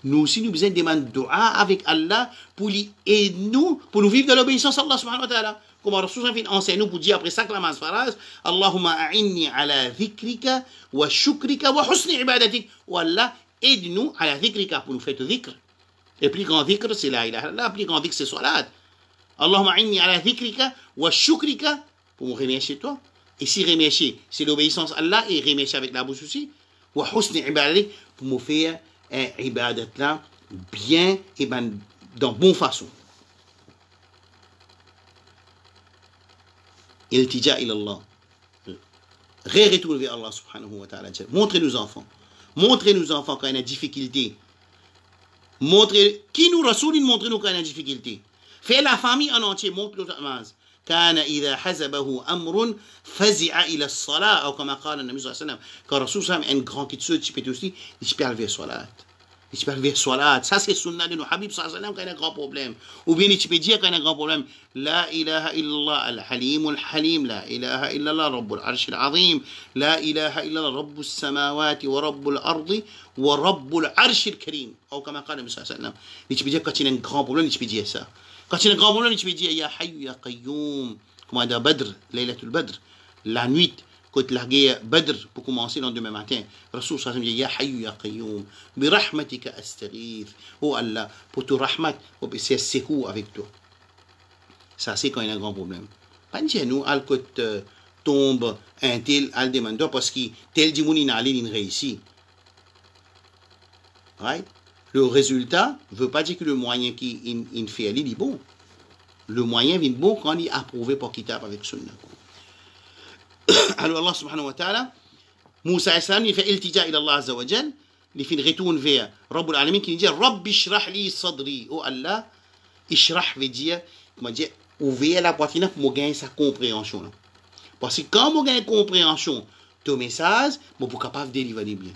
[SPEAKER 1] Nous aussi, nous besoin demander dua avec Allah pour lui aider nous, pour nous vivre dans l'obéissance à Allah subhanahu wa ta'ala. Comme Rasul enseigne nous pour dire après ça que la phrase, Allahumma a'inni ala dhikrika wa shukrika wa husni ibadatik. Ou Allah, aide-nous à la dhikrika pour nous faire le dhikr. Et plus grand dhikr, c'est la ilaha illallah, plus grand dhikr, c'est salat. Allahumma a'inni ala dhikrika wa shukrika pour me remercier toi. Et si remercier, c'est l'obéissance à Allah et remercier avec la bouche aussi. Wa husni ibadatik pour me faire un ibadat là bien et ben dans bonne façon. Iltija ila Allah. Retourner vers Allah subhanahu wa ta'ala. Montrez-nous enfants. Montrez-nous enfants quand il y a des difficultés. Montrez, qui nous rasoul, montrez-nous quand il y a des difficultés. Fais la famille en entier, montre-nous ta maz. كان إذا حزبه أمر فزع إلى الصلاة أو كما قال النبي صلى الله عليه وسلم. Quand Rasul sallam un grand qui te tu peux aussi, il peut aller vers salat. Il peut aller vers salat. Ça c'est sunna de nos habib sallallahu alayhi wa sallam quand il y a un grand problème. Ou bien il peut dire quand il y a un grand problème, la ilaha illallah al-halim al-halim, la ilaha illallah rabbul arsh al-azim, la ilaha illallah rabbus samawati wa rabbul ardi wa rabbul arsh al-karim. Ou comme قال النبي صلى الله عليه وسلم. Il peut dire quand il y a un grand problème, il peut dire ça. Quand il y a un grand problème, tu peux dire Ya Hayyu Ya Qayyum, comme à Badr, Laylatul Badr, la nuit, quand la guerre Badr pour commencer le lendemain matin. Rasul sallallahu alayhi wa sallam dit Ya Hayyu Ya Qayyum, bi rahmatika astaghith. Oh Allah, pour ton rahmat, c'est secours avec toi. Ça, c'est quand il y a un grand problème. Pas dire nous, al côté tombe un tel, al demande parce que tel dimouni n'a allé réussi. Right? Le résultat ne veut pas dire que le moyen qu'il fait, il est bon. Le moyen vient bon quand il est approuvé par Kitab avec Sunna. Alors Allah subhanahu wa ta'ala, Moussa islam, il fait iltija ila Allah azza wa jal, il fait retourne vers Rabbul Alamin qui dit Rabbi shrah li sadri. Oh Allah, ishrah veut dire, comment dire, ouvrir la poitrine pour gagner sa compréhension. Parce que quand on gagne compréhension, ton message, on est capable de délivrer bien.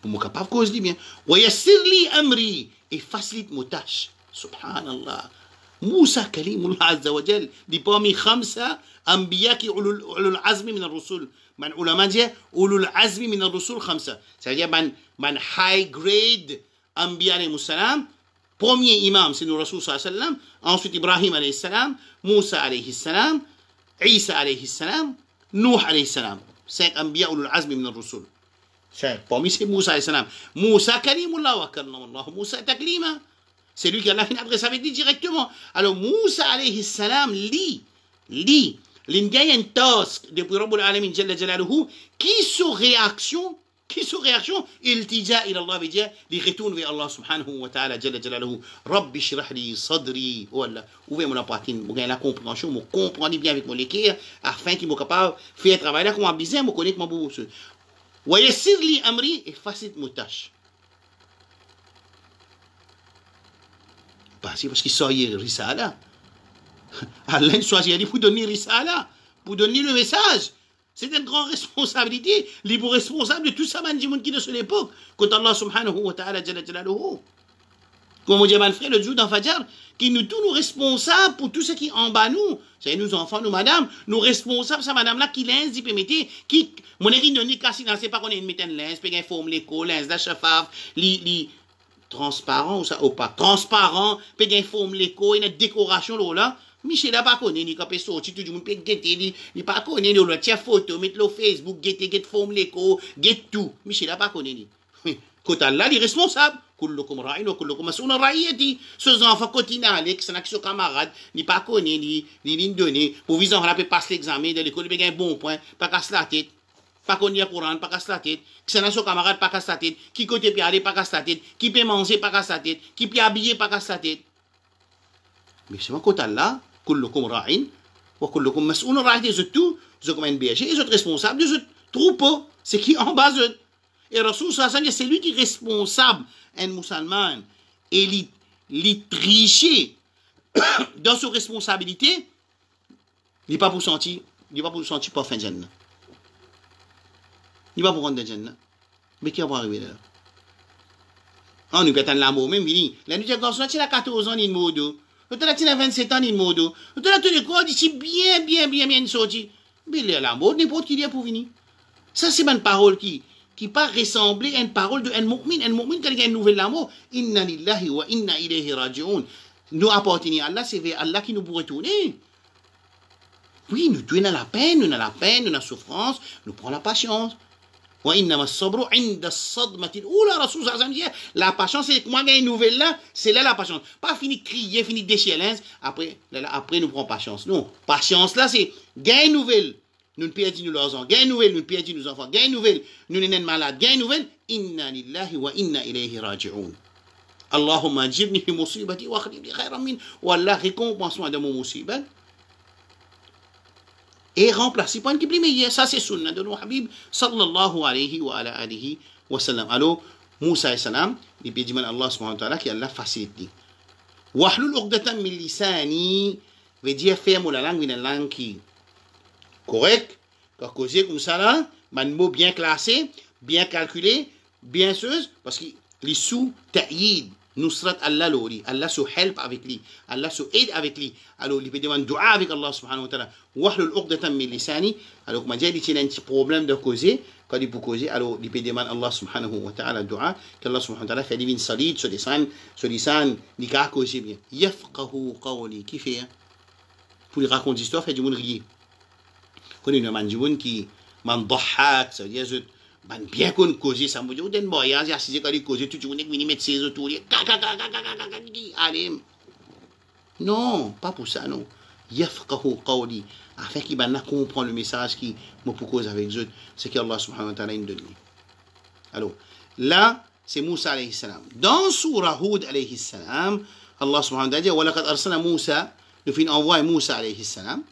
[SPEAKER 1] Pour capable cause bien. Wa yassir li amri. Et facilite mon tâche. Subhanallah. Moussa Kalimullah Azza wa Jal. Dit parmi khamsa anbiya qui ulul azmi min al-rusul. Man ulama dit ulul azmi min al-rusul khamsa. Ça veut dire man high grade anbiya alayhi salam. Premier imam c'est le Rasul sallallahu alayhi wa sallam. Ensuite Ibrahim alayhi salam. Moussa alayhi salam. Isa alayhi salam. Nuh alayhi salam. 5 anbiya ulul azmi min al-rusul. Parmi c'est Moussa alayhi salam. Moussa Kalimullah wa kallamullah. Moussa taklima. C'est lui qui a adressé avec lui directement. Alors Moussa alayhi salam l'ingay un task depuis Rabbul Alamin Jalla Jalaluhu qui sous réaction iltija ila Allah veut dire il retourne vers Allah subhanahu wa ta'ala Jalla Jalaluhu. Rabbi shrah li sadri. Voilà, ouvrez mon poitrine pour gagner la compréhension, pour comprendre bien avec mon équerre afin qu'il soit capable de faire travail là comme on disait, me connaître mon beau. Wa yassir li amri et facilite mon tâche. Parce qu'il s'agit risala. Allah choisit pour donner risala, pour donner le message. C'est une grande responsabilité. Il est responsable de tout ça, qui de son époque. Quand Allah subhanahu wa ta'ala jalla jalaluhu. Comme on dit à mon frère le jour dans Fajr, qui nous tous nous responsables pour tout ce qui est en bas nous. C'est nous enfants, nous madame, nous responsables, ça madame là qui l'indice, qui permettait, qui, mon équipe ne dit qu'à c'est pas qu'on est une méthode l'indice, puis qu'il forme l'écho, l'indice d'achafaf, transparent ou ça ou pas transparent puis il forme l'écho une décoration là Michel a pas connu ni quand sorti tout le monde peut guetter il pas connu le tiens photo mettre le Facebook guetter forme l'écho get tout Michel a pas connu ni quand Allah est responsable kullukum ra'in wa kullukum mas'ulun an ra'iyati ces enfants continuent avec son action camarade ni pas connu ni donner pour viser on peut passer l'examen de l'école bien un bon point pas casse la tête. Pas qu'on y a courant, pas casse la tête. Qui s'en a son camarade, pas casse la tête. Qui côté peut aller, pas casse la tête. Qui peut manger, pas casse la tête. Qui peut habiller, pas casse la tête. Mais c'est mon côté là, kullukum ra'in, wa kullukum mas'ulun an ra'iyati, c'est tout. C'est comme un berger, ils sont responsables de ce troupeau. C'est qui en bas eux. Et Rasul sallallahu alayhi wa sallam, c'est lui qui est responsable, un musulman. Et il tricher dans ses responsabilités, il n'est pas pour sentir pas fin de janne. Il va pour rendre des jeunes. Mais qui va arriver là? On nous peut attendre l'amour, même vini. La nuit de garçon, tu as 14 ans, il modo. Tu as 27 ans, il modo. Tu as tous les corps d'ici bien sorti. Mais l'amour, n'importe qui est pour venir. Ça, c'est une parole qui pas ressembler à une parole de un mu'min. Un mu'min, quand il y a une nouvelle amour, inna lillahi wa inna ilayhi raji'un. Nous appartenons à Allah, c'est vers Allah qui nous pourrait tourner. Oui, nous donnons la peine, nous avons la peine, nous avons la souffrance, nous prenons la patience. La patience, c'est moi j'ai une nouvelle là, c'est là la patience. Pas fini crier, fini déchirer, après nous prenons patience. Non, patience là, c'est gain nouvelle. Nous ne perdons nos enfants, gain nouvelle, nous ne perdons nos enfants, gain nouvelle, nous ne sommes malades, gain nouvelle. Inna lillahi wa inna ilayhi raji'un. Allahumma ajirni fi musibati wa akhlif li khayran min. Wallah, récompense-moi de mon musibat. Et remplacer par une qui est meilleure. Ça, c'est sunna de nos habib sallallahu alayhi wa ala alihi wa sallam. Alors, Moussa alayhi salam, il dit Allah subhanahu wa ta'ala qui Allah facilite. Wahlul uqdatan min lisani veut dire ferme la langue, une langue qui correcte, quand causer comme ça là, un mot bien classé, bien calculé, bien chose, parce que les sous ta'yid. Nusrat Allah l'ori, Allah se help avec lui, Allah se aide avec lui. Alors, il peut demander dua avec Allah subhanahu wa ta'ala. Wahlul uqdatan min lisani. Alors, comme il y a un petit problème de causer, quand il peut causer, alors il peut demander Allah subhanahu wa ta'ala dua, qu'Allah subhanahu wa ta'ala fait divine solide sur lisan, il peut causer bien. Yafqahu qawli, qui fait, pour lui raconter l'histoire, fait du monde rier. Quand il y a un monde qui m'a dhahak, ça veut dire, bien qu'on cause ça me dit den boy hein assisé quand il cause tout le monde qui met ses autour allez non pas pour ça non yafqahu qawli afin qu'il va comprendre le message qui me propose avec eux c'est qu'Allah subhanahu wa ta'ala nous donne alors là c'est Moussa alayhi salam dans surah Hud alayhi salam Allah subhanahu wa ta'ala dit wa laqad arsalna Moussa nous fin envoyer Moussa alayhi salam.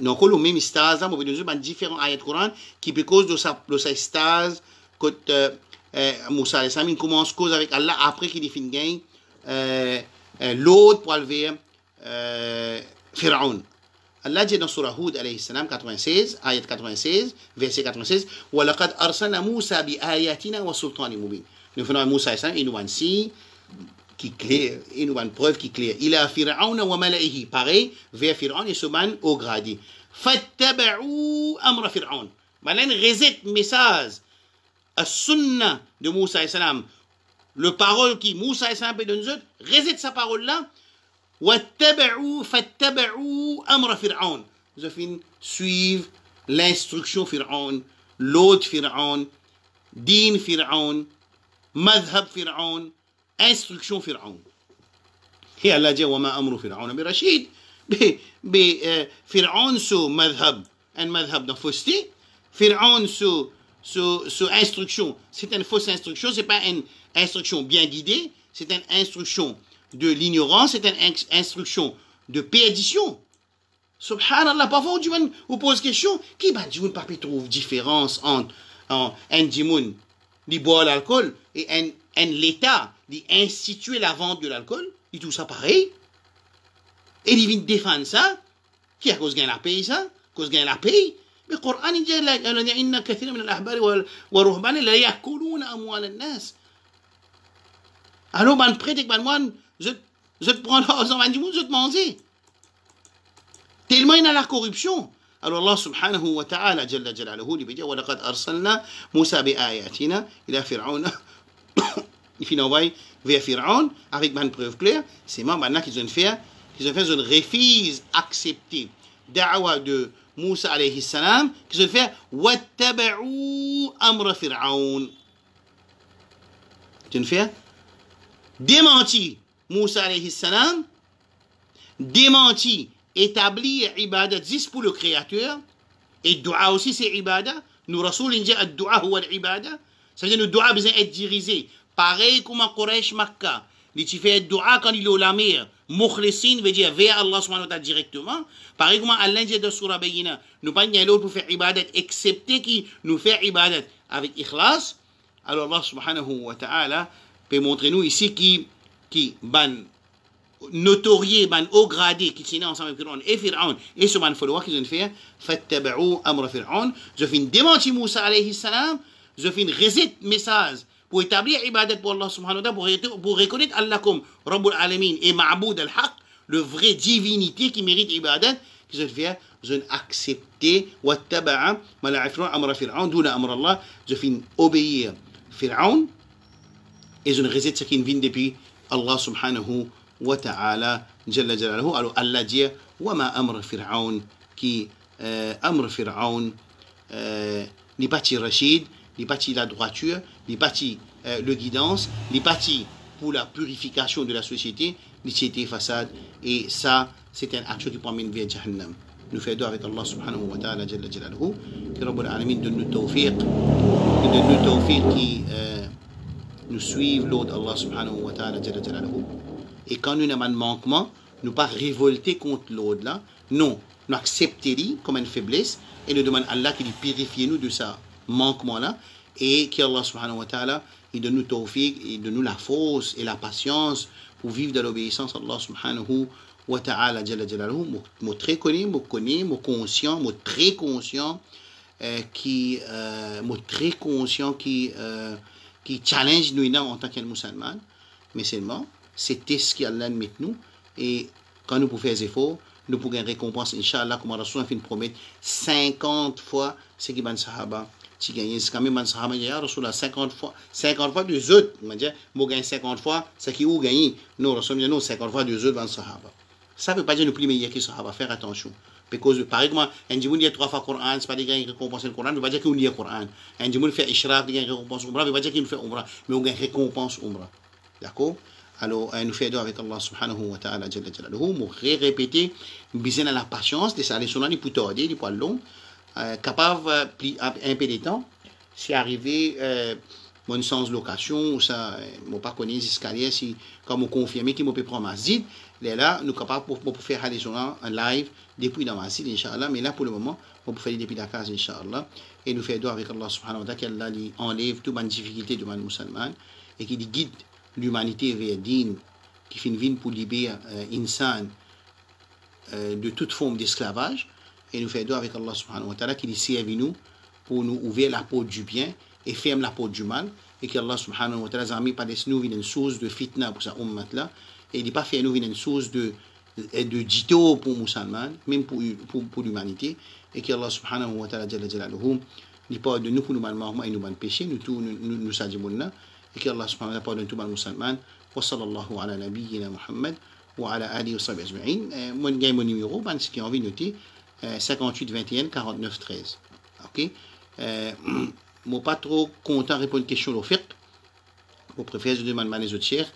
[SPEAKER 1] Nous avons le même stage, mais nous avons différents ayats Coran qui, à cause de sa stage, quand Moussa alayhi salam commence cause avec Allah après qu'il finit l'autre pour aller vers Pharaon. Allah dit dans Surah Hud, alayhi salam, 96, ayat 96, verset 96, وَلَقَدْ أَرْسَلْنَا مُوسَى بِآيَاتِنَا وَسُلْطَانٍ مُبِينٍ. Nous faisons à Moussa et il nous a un signe qui est clair, il nous a une preuve qui est claire. Il a Fir'aun wa mala'ihi, pareil, vers Fir'aun et ce man au gradi. فَاتَّبَعُوا أَمْرَ Fir'aun. Maintenant, reset message, à sunna de Moussa et salam, le parole qui Moussa et salam peut donner nous autres, reset sa parole-là, فَاتَّبَعُوا أَمْرَ Fir'aun. Nous avons suivre l'instruction Fir'aun, l'autre Fir'aun, din Fir'aun, madhab Fir'aun, instruction Fir'aun. Et Allah dit وَمَا أَمْرُ فِرْعَوْنَ بِرَشِيدٍ. Fir'aun sur madhab, un madhab dans fausseté, Fir'aun sur instruction, c'est une fausse instruction, c'est pas une instruction bien guidée, c'est une instruction de l'ignorance, c'est une instruction de perdition. Subhanallah, parfois on pose question, qui va dire pas trouve différence entre un djimoun qui boit l'alcool et un l'État qui institue la vente de l'alcool, et tout ça pareil. Et il vient défendre ça, qui a cause gagne la paye ça, cause gagne la paye. Mais le Coran dit إن كثير من الأحبار والرهبان لا يأكلون أموال الناس. Alors, man prête que man moi, je te prends l'argent, man dit je te manger. Tellement il y a la corruption. Alors Allah subhanahu wa ta'ala jalla jalaluhu lui dit وَلَقَدْ أَرْسَلْنَا مُوسَى بِآيَاتِنَا إِلَى فِرْعَوْنَ. Il finit envoyer vers Pharaon avec une preuve claire. C'est moi maintenant qu'ils ont fait une refuse accepter da'wa de Moussa alayhi salam, qu'ils ont fait وَاتَّبَعُوا أَمْرَ فِرْعَوْنَ. Ils ont fait démenti Moussa alayhi salam, démenti établir ibadat juste pour le créateur, et dua aussi c'est ibadat. Nous rasoul dit ad-dua huwa al-ibada. Ça veut dire le dua besoin être dirigé pareil comme à Quraysh Makkah. Tu fais dua quand il est au la mer, mukhlisin veut dire vers Allah subhanahu wa ta'ala directement. Pareil comme Allah dit dans Surah Bayina, nous pas n'y aller pour faire ibadat excepté qui nous fait ibadat avec ikhlas. Alors Allah subhanahu wa ta'ala peut montrer nous ici qui ban notorié, ban haut gradé, qui tiennent ensemble avec Pharaon et ce ban follower qu'ils ont fait, fattaba'u amra Pharaon, je finis démentir Moussa alayhi salam, je finis reset message pour établir ibadat pour Allah subhanahu wa ta'ala, pour reconnaître Allah comme Rabbul Alamin et Ma'boud al-Haq, le vrai divinité qui mérite ibadat, qu'ils ont fait, je finis accepter, wattaba'a mala'a Pharaon amra Pharaon, douna amra Allah, je finis obéir Pharaon, et je ne reset ce qui vient depuis Allah subhanahu wa ta'ala jalla jalaluhu. Alors Allah dit wa ma amr Fir'aun qui amr Fir'aun n'est pas rachid, n'est pas la droiture, n'est pas le guidance, n'est pas pour la purification de la société façade, et ça c'est une action qui promène vers Jahannam. Nous faisons avec Allah subhanahu wa ta'ala jalla jalaluhu que Rabbul Alamin donne nous tawfiq qui nous suivent l'autre Allah subhanahu wa ta'ala jalla jalaluhu. Et quand nous avons un manquement, nous ne pas révolter contre l'autre là. Non, nous accepter comme une faiblesse et nous demandons à Allah qu'il purifie nous de ce manquement là et qu'Allah subhanahu wa ta'ala il donne nous tawfiq, il donne nous la force et la patience pour vivre dans l'obéissance à Allah subhanahu wa ta'ala jalla jalaluhu. Moi très connu, moi conscient, moi très conscient qui challenge nous en tant que musulmans, mais seulement c'était ce qu'Allah met nous, et quand nous pouvons faire des efforts, nous pouvons gagner récompense, Inch'Allah, comme Rasul a fait une promesse, 50 fois ce qui est sahaba, tu gagnes, c'est quand même sahaba, il y a Rasul 50 fois deux autres, il m'a dit, moi gagne 50 fois, ce qui est gagné, non, Rasul dit non, 50 fois deux autres, sahaba. Ça ne veut pas dire nous plus meilleurs que sahaba, faire attention. Parce que, par exemple, un djimoun dit 3 fois le Coran, ce n'est pas des gars qui récompensent le Coran, ne veut pas dire qu'on lit le Coran. Un djimoun fait Ishraf, des gars qui récompensent Umrah, ne veut pas dire qu'il fait Umrah, mais on gagne récompense Umrah. D'accord? Alors, nous faisons avec Allah subhanahu wa ta'ala jalla jalaluhu, nous répéter, besoin de la patience, de ça, les sonnes, pour tarder, pour long, capable, un peu de temps, c'est arrivé, mon sens location, ou ça, moi pas connais les escaliers, si, comme on confirme qu'il peut prendre ma zid, là, nous sommes capables pour faire les sonnes en live, depuis dans ma zid, Inch'Allah, mais là, pour le moment, on peut faire depuis la case, Inch'Allah, et nous faisons avec Allah subhanahu wa ta'ala, qu'Allah enlève toute ma difficulté de man musulman, et qu'il guide l'humanité vers din qui fait une vie pour libérer insan de toute forme d'esclavage et nous faisons avec Allah subhanahu wa ta'ala qu'il serve nous pour nous ouvrir la porte du bien et ferme la porte du mal et que Allah subhanahu wa ta'ala n'a pas laissé nous une source de fitna pour sa ummat là et il n'a pas fait nous une source de dito pour les musulmans même pour l'humanité et que Allah subhanahu wa ta'ala il pardonne de nous pour nous manquements et nous péchés nous sajibunna et que Allah subhanahu wa ta'ala pardonne tous les musulmans wa sallallahu ala nabiyyina Muhammad wa ala alihi wa sahbihi ajma'in mon numéro ce qui a envie de noter 58 21 49 13 ok moi pas trop content de répondre aux questions de l'offert je préfère demander les autres chers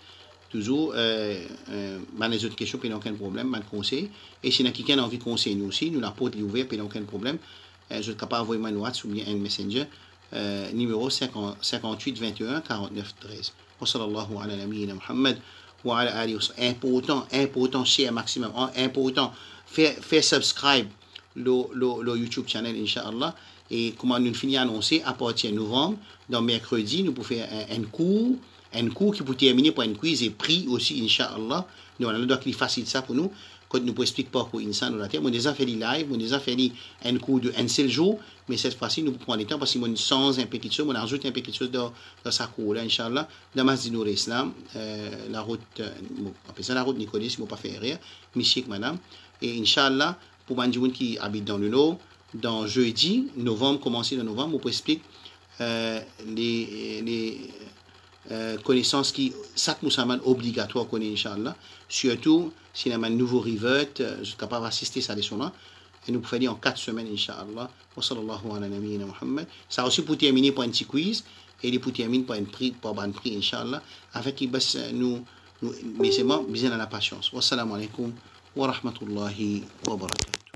[SPEAKER 1] toujours les autres questions, pas aucun problème, pas de conseil. Et si quelqu'un a envie de conseiller nous aussi, nous la porte est ouverte, pas aucun problème. Je suis capable d'envoyer un WhatsApp ou bien un Messenger, numéro 58 21 49 13. Wa sallallahu ala nabiyyina Muhammad wa ala alihi wa sallam. Important, share maximum, important, faire subscribe le YouTube channel, Inch'Allah. Et comment nous finissons à annoncer, à partir de novembre, dans mercredi, nous pouvons faire un cours qui peut terminer par un quiz et prix aussi, Inch'Allah. Nous allons donc qu'il facilite ça pour nous. Quand nous pouvons expliquer pas pour l'instant, nous avons déjà fait des lives, nous avons déjà fait un cours de un seul jour, mais cette fois-ci, nous prenons le temps parce que nous sans un peu de chose, nous ajoutons un peu de chose dans sa cours là, Inch'Allah. Dans Masjid Nour Islam, la route, après ça, la route Nicolas, si vous ne pas faire rire, Michik, madame. Et Inch'Allah, pour les gens qui habitent dans le Nord, dans jeudi, novembre, commencer de novembre, on peut expliquer les connaissances qui chaque musulman obligatoire connaît Inch'Allah, surtout si on a un nouveau revert, je suis capable d'assister à ça et nous pouvons faire en 4 semaines Inch'Allah. Wa sallallahu ala nabiyyina Muhammad. Ça aussi pour terminer par un petit quiz et pour terminer par un prix Inch'Allah, avec qui nous mais c'est bon, besoin de la patience. Wassalamu alaikum wa rahmatullahi wa barakatuh.